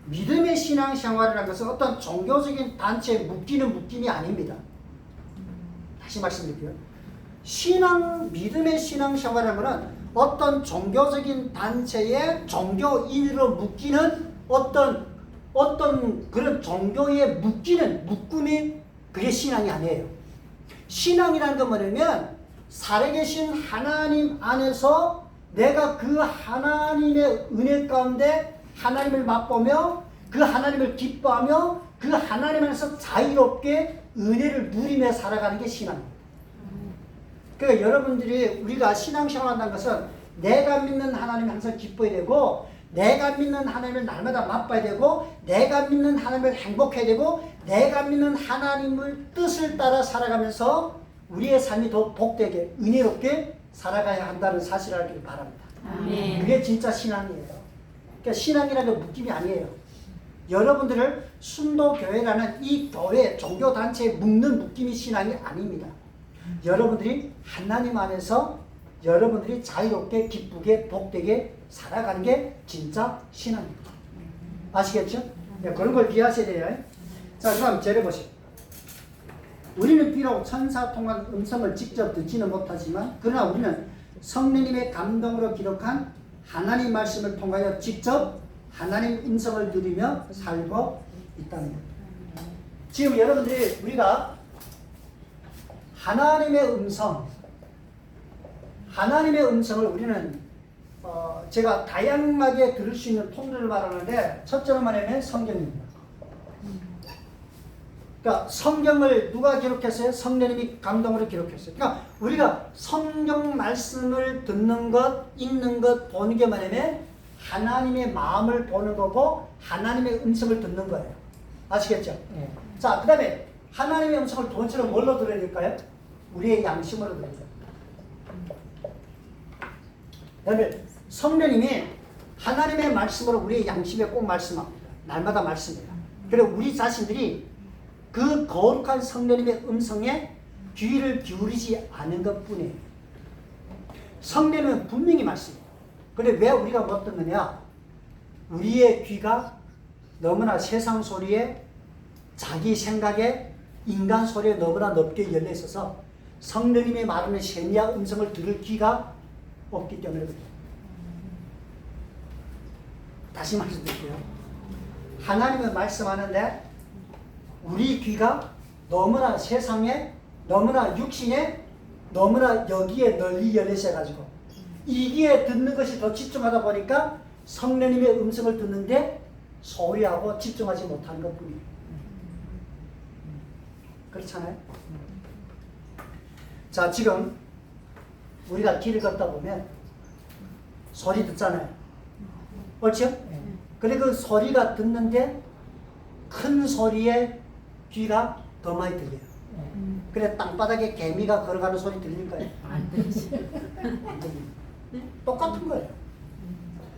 [SPEAKER 1] 믿음의 신앙 생활이라는 것은 어떤 종교적인 단체에 묶이는 묶임이 아닙니다. 다시 말씀드릴게요. 믿음의 신앙 생활이라는 것은 어떤 종교적인 단체의 종교인으로 묶이는 어떤 그런 종교에 묶음이 그게 신앙이 아니에요. 신앙이라는 건 뭐냐면 살아계신 하나님 안에서 내가 그 하나님의 은혜 가운데 하나님을 맛보며 그 하나님을 기뻐하며 그 하나님 안에서 자유롭게 은혜를 누리며 살아가는 게 신앙입니다. 그러니까 여러분들이 우리가 신앙생활 한다는 것은 내가 믿는 하나님을 항상 기뻐해야 되고, 내가 믿는 하나님을 날마다 맛봐야 되고, 내가 믿는 하나님을 행복해야 되고, 내가 믿는 하나님을 뜻을 따라 살아가면서 우리의 삶이 더 복되게 은혜롭게 살아가야 한다는 사실을 알기를 바랍니다.
[SPEAKER 2] 아멘.
[SPEAKER 1] 그게 진짜 신앙이에요. 그러니까 신앙이라는 게 묶임이 아니에요. 여러분들을 순도교회라는 이 교회 종교단체에 묶는 묶임이 신앙이 아닙니다. 여러분들이 하나님 안에서 여러분들이 자유롭게 기쁘게 복되게 살아가는 게 진짜 신앙입니다. 아시겠죠? 네, 그런 걸 이해하셔야 돼요. 자, 그럼 제를 보시죠. 우리는 비록 천사 통한 음성을 직접 듣지는 못하지만, 그러나 우리는 성령님의 감동으로 기록한 하나님 말씀을 통하여 직접 하나님 음성을 누리며 살고 있다는 겁니다. 지금 여러분들이 우리가 하나님의 음성을 우리는 제가 다양하게 들을 수 있는 통로를 말하는데, 첫째로 말하면 성경입니다. 그러니까 성경을 누가 기록했어요? 성령님이 감동으로 기록했어요. 그러니까 우리가 성경 말씀을 듣는 것, 읽는 것, 보는 게 뭐냐면 하나님의 마음을 보는 거고 하나님의 음성을 듣는 거예요. 아시겠죠? 네. 자, 그 다음에 하나님의 음성을 두 번째로 뭘로 들어야 될까요? 우리의 양심으로 들어야 돼요. 그다음에 성령님이 하나님의 말씀으로 우리의 양심에 꼭 말씀합니다. 날마다 말씀해요. 그리고 우리 자신들이 그 거룩한 성령님의 음성에 귀를 기울이지 않은 것뿐이에요. 성령은 분명히 말씀해요. 그런데 왜 우리가 못 듣느냐? 우리의 귀가 너무나 세상 소리에, 자기 생각에, 인간 소리에 너무나 넓게 열려 있어서 성령님이 말하는 세미한 음성을 들을 귀가 없기 때문에 그래요. 다시 말씀드릴게요. 하나님은 말씀하는데 우리 귀가 너무나 세상에, 너무나 육신에, 너무나 여기에 널리 열려 있어가지고 이기에 듣는 것이 더 집중하다 보니까 성령님의 음성을 듣는데 소리하고 집중하지 못하는 것뿐이에요. 그렇잖아요? 자, 지금 우리가 길을 걷다 보면 소리 듣잖아요. 옳죠? 근데 그 소리가 듣는데 큰 소리에 귀가 더 많이 들려요. 그래 땅바닥에 개미가 걸어가는 소리 들릴까요? 안 들리지. 안 들립니다. 똑같은 거예요.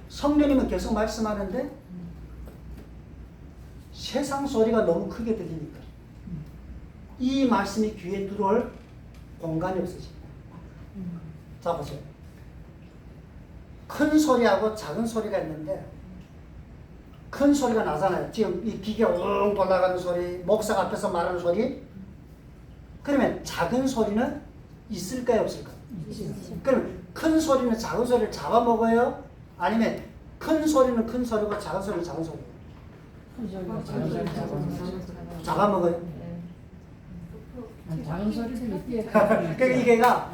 [SPEAKER 1] 성령님은 계속 말씀하는데 세상 소리가 너무 크게 들리니까 이 말씀이 귀에 들어올 공간이 없어집니다. 자, 보세요. 큰 소리하고 작은 소리가 있는데 큰 소리가 나잖아요. 지금 이 기계 웅 돌아가는 소리, 목사가 앞에서 말하는 소리. 그러면 작은 소리는 있을까요, 없을까요? 그럼 큰 소리는 작은 소리를 잡아먹어요? 아니면 큰 소리는 큰 소리고 작은 소리는 작은 소리예요? 잡아먹어요?
[SPEAKER 4] 작은 소리도 있대요.
[SPEAKER 1] 그러니까 이게가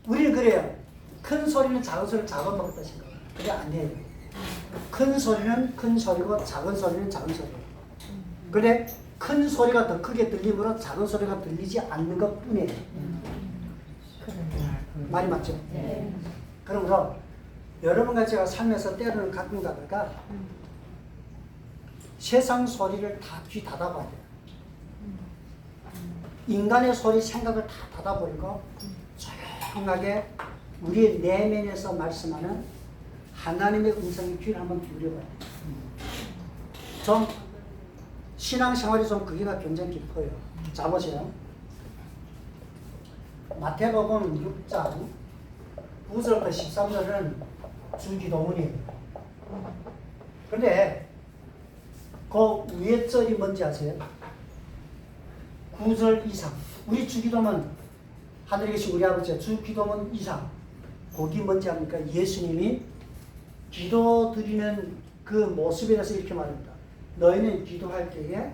[SPEAKER 1] 우리는 그래요. 큰 소리는 작은 소리를 잡아먹었다 생각. 그게 아니에요. 큰 소리는 큰 소리고 작은 소리는 작은 소리예요. 그런데 큰 소리가 더 크게 들리므로 작은 소리가 들리지 않는 것뿐이에요. 말이 맞죠?
[SPEAKER 2] 네.
[SPEAKER 1] 그러므로 여러분과 제가 살면서 때로는 가끔 가다가 세상 소리를 다 귀 닫아봐야 돼요. 인간의 소리 생각을 다 닫아버리고 조용하게 우리의 내면에서 말씀하는 하나님의 음성의 귀를 한번 기울여봐요. 좀 신앙생활이 좀 그게가 굉장히 깊어요. 자 보세요. 마태복음 6장 9절부터 13절은 주기도문이에요. 근데 그 위에 절이 뭔지 아세요? 9절 이상. 우리 주기도문 하늘에 계신 우리 아버지 주기도문 이상. 거기 뭔지 압니까? 예수님이 기도 드리는 그 모습에 대해서 이렇게 말합니다. 너희는 기도할 때에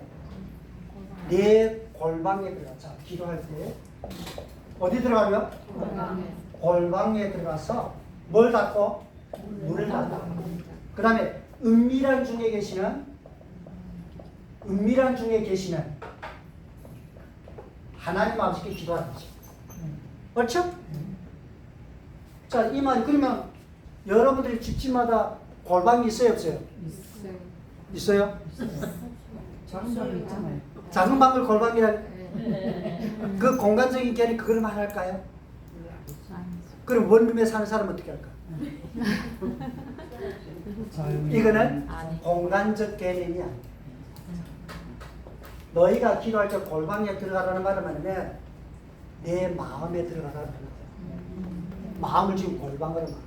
[SPEAKER 1] 내 골방에 들어가. 자, 기도할 때 어디 들어가면? 골방에 들어가서 뭘 닫고? 문을 닫아. 그 다음에 은밀한 중에 계시는 하나님 아버지께 기도하는 거죠. 그렇죠? 자, 이 말 그러면 여러분들이 집집마다 골방이 있어요, 없어요? 있어요?
[SPEAKER 2] 작은 방이 있잖아요.
[SPEAKER 1] 작은 방을 골방이라 그 공간적인 개념이 그걸 말할까요? 그럼 원룸에 사는 사람은 어떻게 할까? 이거는 공간적 개념이 아니에요. 너희가 기도할 때 골방에 들어가라는 말은 뭐냐면 내 마음에 들어가라는 거예요. 마음을 지금 골방으로 말해요.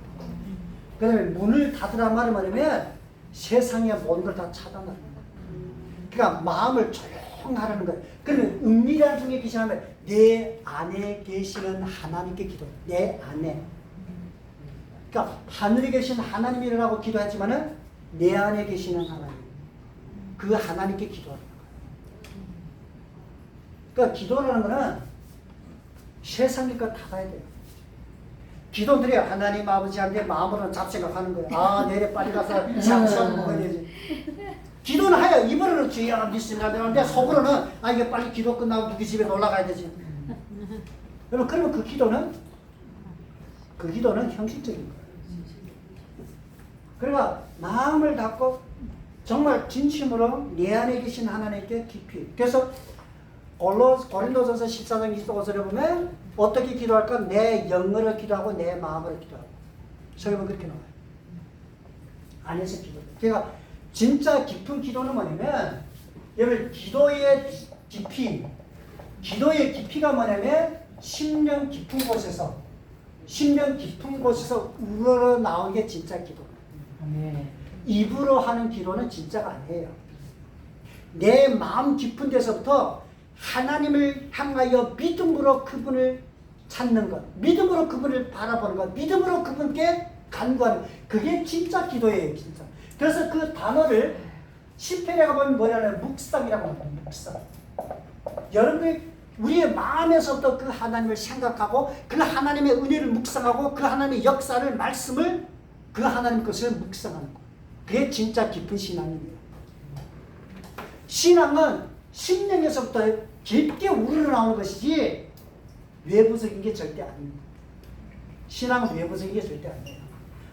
[SPEAKER 1] 그 다음에 문을 닫으라는 말은 뭐냐면 세상의 모든 걸 다 차단하는 거예요. 그러니까 마음을 조용하라는 거예요. 그러면 은밀한 중에 계시면 내 안에 계시는 하나님께 기도해요. 내 안에. 그러니까 하늘에 계신 하나님이라고 기도하지만은 내 안에 계시는 하나님. 그 하나님께 기도하는 거예요. 그러니까 기도라는 거는 세상의 것 다 가야 돼요. 기도 드려요. 하나님 아버지한테 마음으로는 잡생각하는 거예요. 아, 내일 빨리 가서 샤브샤브 먹어야 되지. 기도는 하여 입으로는 주여 믿습니다. 그런데 속으로는 아, 이게 빨리 기도 끝나고 누구 집에 놀러 가야 되지. 여러분, 그러면 그 기도는 형식적인 거예요. 그러니까 마음을 닫고 정말 진심으로 내 안에 계신 하나님께 깊이. 그래서 고린도전서 14장 25절에 보면 어떻게 기도할까? 내 영으로 기도하고 내 마음으로 기도하고. 성경은 그렇게 나와요. 안에서 기도. 그러니까 진짜 깊은 기도는 뭐냐면 여러분 기도의 깊이가 뭐냐면 심령 깊은 곳에서 우러나온 게 진짜 기도. 입으로 하는 기도는 진짜가 아니에요. 내 마음 깊은 데서부터 하나님을 향하여 믿음으로 그분을 찾는 것, 믿음으로 그분을 바라보는 것, 믿음으로 그분께 간구하는 것. 그게 진짜 기도예요, 진짜. 그래서 그 단어를 시편에 가보면 뭐냐면 묵상이라고 합니다. 묵상. 여러분들이 우리의 마음에서부터 그 하나님을 생각하고 그 하나님의 은혜를 묵상하고 그 하나님의 역사를, 말씀을 그 하나님 것을 묵상하는 것. 그게 진짜 깊은 신앙입니다. 신앙은 심령에서부터 깊게 우러나오는 것이지 외부적인 게 절대 아닙니다. 신앙은 외부적인 게 절대 아니에요.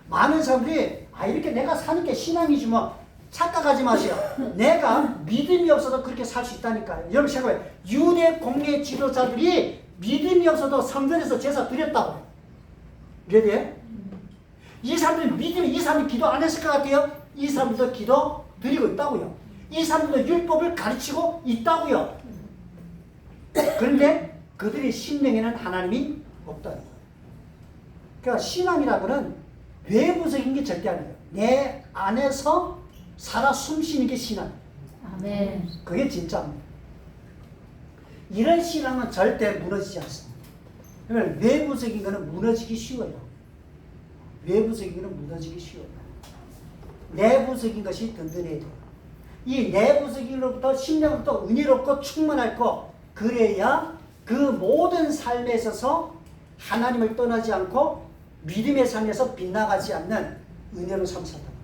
[SPEAKER 1] 많은 사람들이 이렇게 내가 사는 게 신앙이지 뭐 착각하지 마세요. 내가 믿음이 없어도 그렇게 살 수 있다니까요. 여러분 생각해요. 유대 공예 지도자들이 믿음이 없어도 성전에서 제사 드렸다고요. 그래야 이 사람들이 이 사람이 기도 안 했을 것 같아요? 이 사람들도 기도 드리고 있다고요. 이 사람들도 율법을 가르치고 있다고요. 그런데 그들의 심령에는 하나님이 없다는 거예요. 그러니까 신앙이라고는 외부적인 게 절대 아니에요. 내 안에서 살아 숨쉬는 게 신앙.
[SPEAKER 3] 아멘.
[SPEAKER 1] 그게 진짜입니다. 이런 신앙은 절대 무너지지 않습니다. 그러면 외부적인 거는 무너지기 쉬워요. 외부적인 거는 무너지기 쉬워요. 내부적인 것이 든든해야 돼요. 이 내부적인 것부터 심령부터 은혜롭고 충만할 거, 그래야 그 모든 삶에 있어서 하나님을 떠나지 않고 믿음의 삶에서 빗나가지 않는 은혜로 삼산다는 거예요.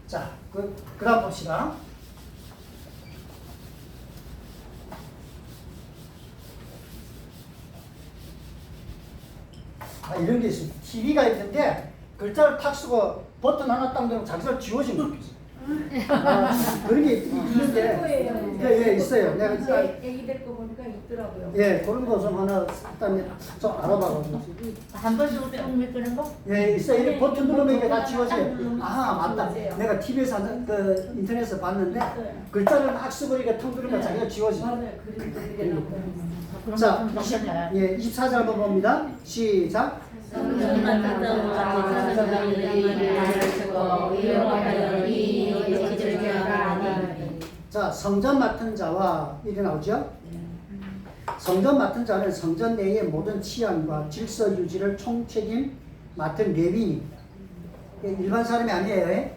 [SPEAKER 1] 자, 그 다음 봅시다. 이런 게 있습니다. TV가 있는데 글자를 탁 쓰고 버튼 하나 딱 누르면 자기가 지워지면 좋겠어요. 그런 게 있는데, 예, 있어요. 내가
[SPEAKER 2] 애기들 거 보니까 있더라고요.
[SPEAKER 1] 예, 그런 거 좀 하나 일단 좀 알아봐가지고.
[SPEAKER 3] 한 번씩 쭉 끄는 거?
[SPEAKER 1] 예, 있어요. 이렇게 버튼 누르면 이게 다 지워져요. 아, 맞다. 내가 TV에서 그 인터넷에서 봤는데 글자를 막 쓰고 이렇게 텅 두르면 자기가 지워져.
[SPEAKER 2] 맞아요. 그림
[SPEAKER 1] 자, 24절 한번 봅니다. 시작.
[SPEAKER 2] 성전 맡은 자와 천사들이 가르치고 이용하여 이 일을 지켜가니.
[SPEAKER 1] 자, 성전 맡은 자와 이게 나오죠? 성전 맡은 자는 성전 내의 모든 치안과 질서 유지를 총책임 맡은 레위인입니다. 일반 사람이 아니에요. 예?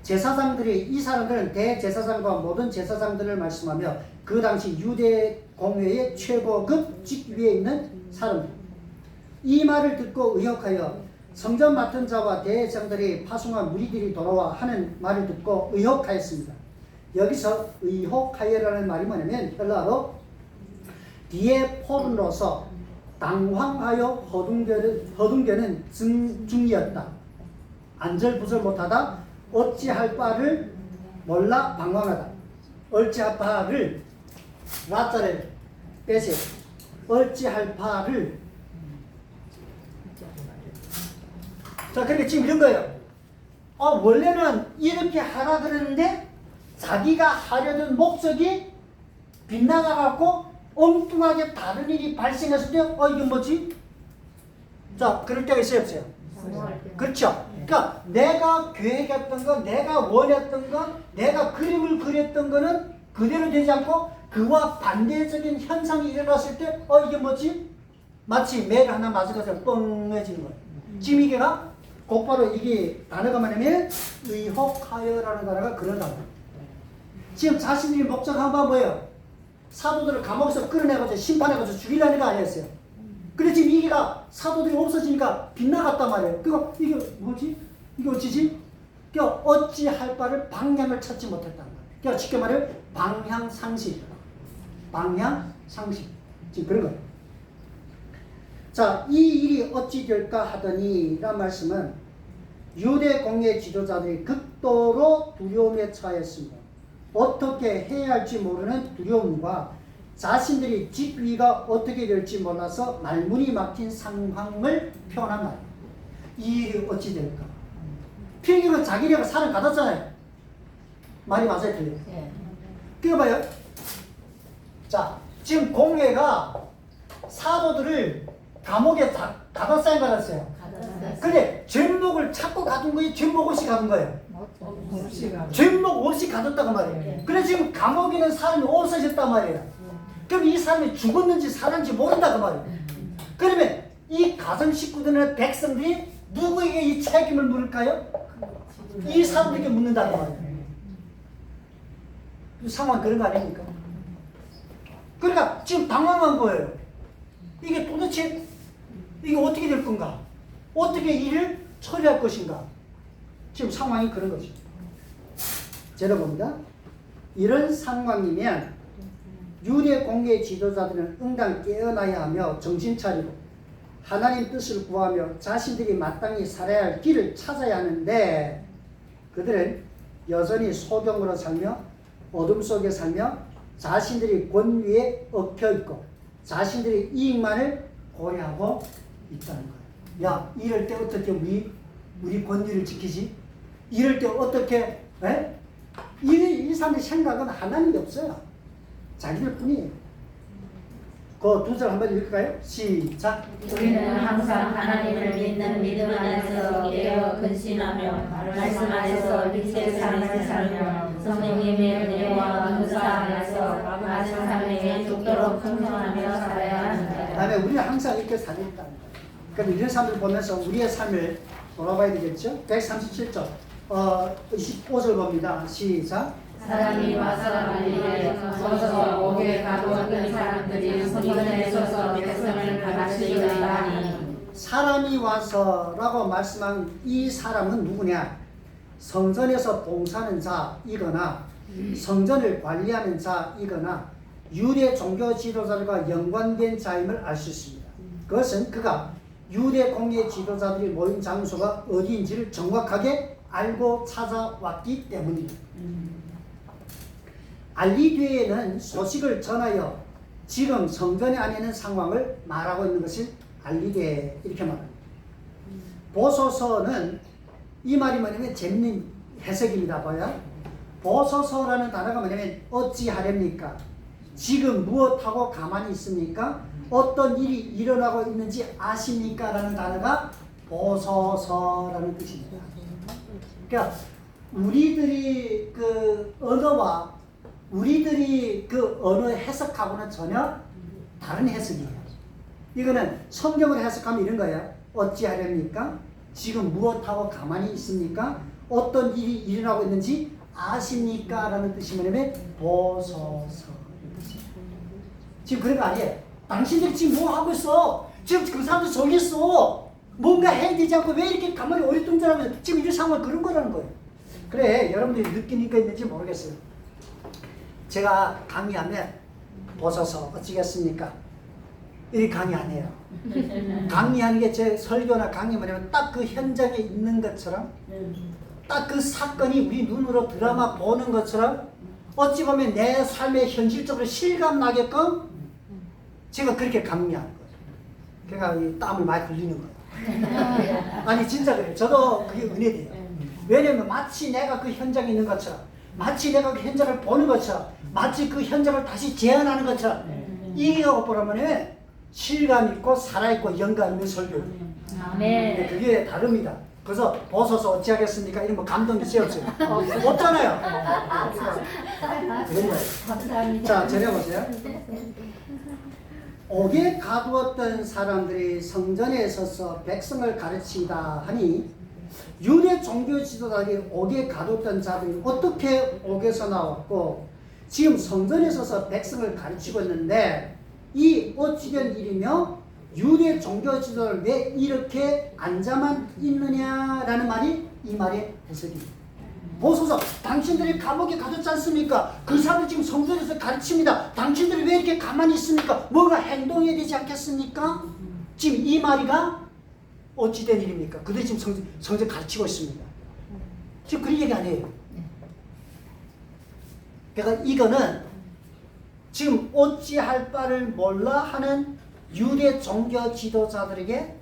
[SPEAKER 1] 제사장들이 이 사람들은 대제사장과 모든 제사장들을 말씀하며 그 당시 유대 공회의 최고급 직위에 있는 사람들. 이 말을 듣고 의혹하여 성전 맡은 자와 대제사장들이 파송한 무리들이 돌아와 하는 말을 듣고 의혹하였습니다. 여기서 의혹하여라는 말이 뭐냐면 헬라어로 뒤에 포른로서 당황하여 허둥대는 중이었다. 안절부절 못하다. 어찌할 바를 몰라 방황하다. 어찌할 바를 라자를 빼세요. 어찌할 바를. 자, 그러니까 지금 이런 거예요. 원래는 이렇게 하라 그랬는데 자기가 하려던 목적이 빗나가갖고 엉뚱하게 다른 일이 발생했을 때 이게 뭐지? 자, 그럴 때가 있어요, 없어요? 그렇죠. 그러니까 내가 계획했던 거, 내가 원했던 거, 내가 그림을 그렸던 거는 그대로 되지 않고 그와 반대적인 현상이 일어났을 때 이게 뭐지? 마치 매를 하나 맞은 것처럼 뻥해지는 거예요. 지금 이게가 곧바로 이게 단어가 뭐냐면 의혹하여라는 단어가 그런 단어예요. 지금 자신들이 목적한 바 뭐예요? 사도들을 감옥에서 끌어내가지고 심판해가지고 죽이려는 거 아니었어요. 근데 지금 이게가 사도들이 없어지니까 빗나갔단 말이에요. 그러니까 이게 뭐지? 이게 어찌지? 그러니까 어찌할 바를 방향을 찾지 못했다는 거예요. 그러니까 쉽게 말해 방향상실. 방향상실. 지금 그런 거예요. 자, 이 일이 어찌 될까 하더니 라는 말씀은 유대 공예 지도자들이 극도로 두려움에 처했습니다. 어떻게 해야 할지 모르는 두려움과 자신들이 직위가 어떻게 될지 몰라서 말문이 막힌 상황을 표현한 말. 이 일이 어찌 될까? 필경은 자기네가 살을 가졌잖아요. 말이 맞아요, 틀려요?
[SPEAKER 3] 예.
[SPEAKER 1] 그거 봐요. 자, 지금 공예가 사도들을 감옥에 가뒀어요, 가뒀어요? 근데 죄목을 찾고 가둔 거예요? 죄목 없이 가둔 거예요? 죄목 없이 가뒀다고 말이에요. 그래 지금 감옥에 있는 사람이 없어졌단 말이에요. 그럼 이 사람이 죽었는지 살았는지 모른다고 말이에요. 그러면 이 가정 식구들이나 백성들이 누구에게 이 책임을 물을까요? 이 사람들에게 묻는다고 말이에요. 그 상황 그런 거 아닙니까? 그러니까 지금 당황한 거예요. 이게 도대체 이게 어떻게 될 건가? 어떻게 일을 처리할 것인가? 지금 상황이 그런 거죠. 제가 봅니다. 이런 상황이면 유대 공예 지도자들은 응당 깨어나야 하며 정신 차리고 하나님 뜻을 구하며 자신들이 마땅히 살아야 할 길을 찾아야 하는데 그들은 여전히 소경으로 살며 어둠 속에 살며 자신들이 권위에 얽혀있고 자신들의 이익만을 고려하고 있다는 거예요. 야, 이럴 때 어떻게 우리 권위를 지키지? 이럴 때 어떻게 이 사람의 생각은 하나님이 없어요. 자기들 뿐이에요. 그 두 절 한번 읽을까요? 시작.
[SPEAKER 2] 우리는 항상 하나님을 믿는 믿음 안에서 깨어 근신하며 말씀 안에서 빛의 삶을 살며 성령님의 은혜와 은사 안에서 많은 삶에 죽도록 풍성하며 살아야 합니다.
[SPEAKER 1] 다음에 우리는 항상 이렇게 살겠다는 거예요. 그럼 이런 사람들 보면서 우리의 삶을 돌아봐야 되겠죠? 137절 25절 봅니다. 시작.
[SPEAKER 2] 사람이 와서 말리에 서서 옥에 가두었던 사람들이 성전에 서서 백성을 가르치려다니.
[SPEAKER 1] 사람이 와서라고 말씀한 이 사람은 누구냐? 성전에서 봉사하는 자이거나 성전을 관리하는 자이거나 유대 종교 지도자들과 연관된 자임을 알 수 있습니다. 그것은 그가 유대 공예 지도자들이 모인 장소가 어디인지를 정확하게 알고 찾아왔기 때문입니다. 알리 뒤에는 소식을 전하여 지금 성전에 안에 있는 상황을 말하고 있는 것이 알리 뒤에 이렇게 말합니다. 보소서는 이 말이 뭐냐면 재밌는 해석입니다. 봐요. 보소서라는 단어가 뭐냐면 어찌하렵니까? 지금 무엇하고 가만히 있습니까? 어떤 일이 일어나고 있는지 아십니까? 라는 단어가 보소서라는 뜻입니다. 그러니까 우리들이 그 언어와 우리들이 그 언어 해석하고는 전혀 다른 해석이에요. 이거는 성경을 해석하면 이런 거예요. 어찌하렵니까? 지금 무엇하고 가만히 있습니까? 어떤 일이 일어나고 있는지 아십니까? 라는 뜻이 뭐냐면 보소서. 지금 그런 거 아니에요. 당신들이 지금 뭐 하고 있어? 지금 그 사람들 저기 있어. 뭔가 해야 되지 않고 왜 이렇게 가만히 어리둥절하고 있어? 지금 이 상황은 그런 거라는 거예요. 그래, 여러분들이 느끼니까 있는지 모르겠어요. 제가 강의하면 보소서 어찌겠습니까? 이렇게 강의 안 해요. 강의하는 게 제 설교나 강의 뭐냐면 딱 그 현장에 있는 것처럼 딱 그 사건이 우리 눈으로 드라마 보는 것처럼 어찌 보면 내 삶에 현실적으로 실감 나게끔 제가 그렇게 강의하는 거예요. 그러니까 이 땀을 많이 흘리는 거예요. 아니 진짜 그래요. 저도 그게 은혜돼요. 왜냐면 마치 내가 그 현장에 있는 것처럼 마치 내가 그 현장을 보는 것처럼 마치 그 현장을 다시 재현하는 것처럼 이게하고 보라면 실감 있고 살아있고 영감 있는 설교예요.
[SPEAKER 3] 아멘.
[SPEAKER 1] 그게 다릅니다. 그래서 보소서 어찌하겠습니까? 이런 뭐 감동이 있어요 없어요? 없잖아요. 그런 거예요.
[SPEAKER 3] 감사합니다.
[SPEAKER 1] 자, 전해보세요. 옥에 가두었던 사람들이 성전에 서서 백성을 가르치다 하니 유대 종교 지도자들이 옥에 가두었던 자들이 어떻게 옥에서 나왔고 지금 성전에 서서 백성을 가르치고 있는데 이 어찌된 일이며 유대 종교 지도자들 왜 이렇게 앉아만 있느냐라는 말이 이 말의 해석입니다. 보소서, 당신들이 감옥에 가뒀지 않습니까? 그 사람들 지금 성전에서 가르칩니다. 당신들이 왜 이렇게 가만히 있습니까? 뭔가 행동해야 되지 않겠습니까? 지금 이 말이가 어찌된 일입니까? 그들이 지금 성전 가르치고 있습니다. 지금 그런 얘기 아니에요. 그러니까 이거는 지금 어찌할 바를 몰라 하는 유대 종교 지도자들에게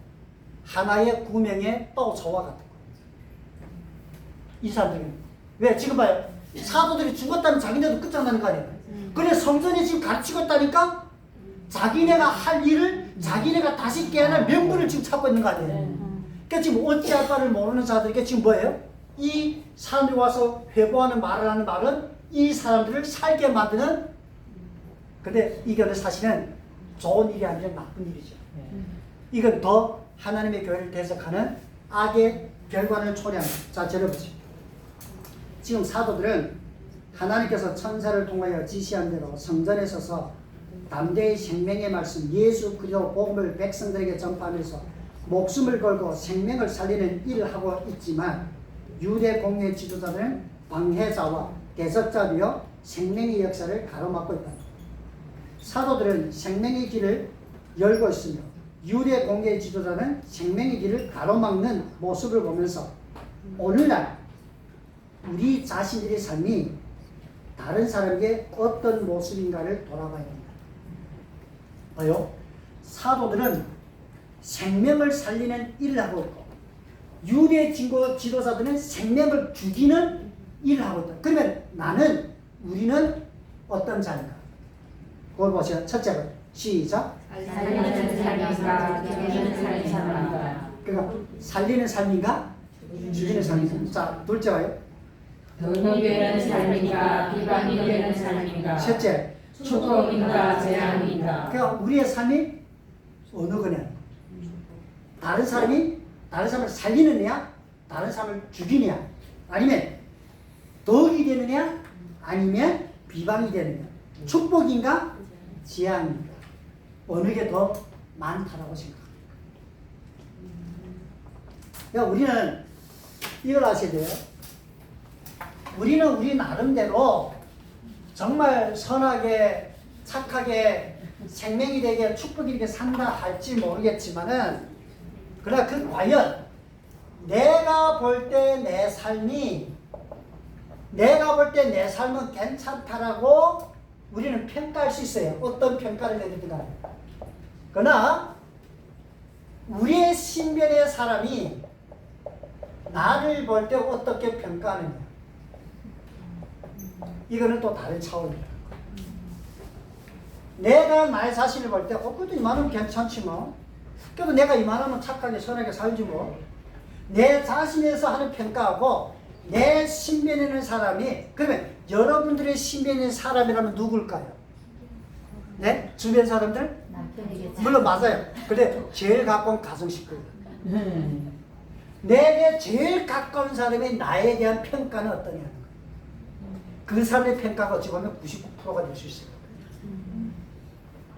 [SPEAKER 1] 하나의 구명의 떠조와 같은 거예요. 이 사람들은. 왜? 지금 봐요. 사도들이 죽었다면 자기네도 끝장나는 거 아니에요. 그래 성전에 지금 가르치고 있다니까 자기네가 할 일을 자기네가 다시 깨어날 명분을 지금 찾고 있는 거 아니에요. 그러니까 지금 어찌할 바를 모르는 자들에게 지금 뭐예요? 이 사람들이 와서 회고하는 말을 하는 말은 이 사람들을 살게 만드는, 근데 이거는 사실은 좋은 일이 아니라 나쁜 일이죠. 이건 더 하나님의 교회를 대적하는 악의 결과를 초래합니다. 자, 들어보세요. 지금 사도들은 하나님께서 천사를 통하여 지시한 대로 성전에 서서 담대히 생명의 말씀 예수 그리스도 복음을 백성들에게 전파하면서 목숨을 걸고 생명을 살리는 일을 하고 있지만 유대 공회 지도자들은 방해자와 대적자 되어 생명의 역사를 가로막고 있다. 사도들은 생명의 길을 열고 있으며 유대 공회 지도자는 생명의 길을 가로막는 모습을 보면서 오늘날 우리 자신들의 삶이 다른 사람에게 어떤 모습인가를 돌아봐야 합니다. 봐요. 사도들은 생명을 살리는 일을 하고 있고 유대 지도자들은 생명을 죽이는 일을 하고 있다. 그러면 우리는 어떤 자인가? 그걸 보세요. 첫째로 시작.
[SPEAKER 2] 살리는 삶인가 죽이는 삶인가.
[SPEAKER 1] 그러니까 살리는 삶인가 죽이는 삶인가. 자, 둘째 와요.
[SPEAKER 2] 돈이 되는 삶인가 비방이 되는 삶인가.
[SPEAKER 1] 셋째.
[SPEAKER 2] 축복인가 재앙인가.
[SPEAKER 1] 그러니까 우리의 삶이 어느 거냐? 다른 사람을 살리느냐? 다른 사람을 죽이느냐? 아니면 덕이 되느냐? 아니면 비방이 되느냐? 축복인가? 재앙인가? 어느 게 더 많다라고 생각합니다. 그러니까 우리는 이걸 아셔야 돼요. 우리는 우리 나름대로 정말 선하게 착하게 생명이 되게 축복이 되게 산다 할지 모르겠지만은 그러나 그 과연 내가 볼 때 내 삶은 괜찮다라고 우리는 평가할 수 있어요. 어떤 평가를 내리든 간에. 그러나 우리의 신변의 사람이 나를 볼 때 어떻게 평가하느냐, 이거는 또 다른 차원입니다. 내가 나의 자신을 볼 때 그래도 이만하면 괜찮지 뭐, 그래도 내가 이만하면 착하게 선하게 살지 뭐, 내 자신에서 하는 평가하고 내 신변에 있는 사람이, 그러면 여러분들의 신변에 있는 사람이라면 누굴까요? 네? 주변 사람들?
[SPEAKER 3] 남편이겠죠.
[SPEAKER 1] 물론 맞아요. 근데 제일 가까운 가정 식구예요. 내게 제일 가까운 사람이 나에 대한 평가는 어떠냐는 거예요. 그 사람의 평가가 어찌 보면 99%가 될 수 있어요.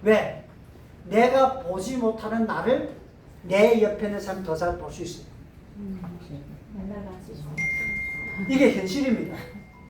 [SPEAKER 1] 왜? 내가 보지 못하는 나를 내 옆에 있는 사람이 더 잘 볼 수 있어요. 이게 현실입니다.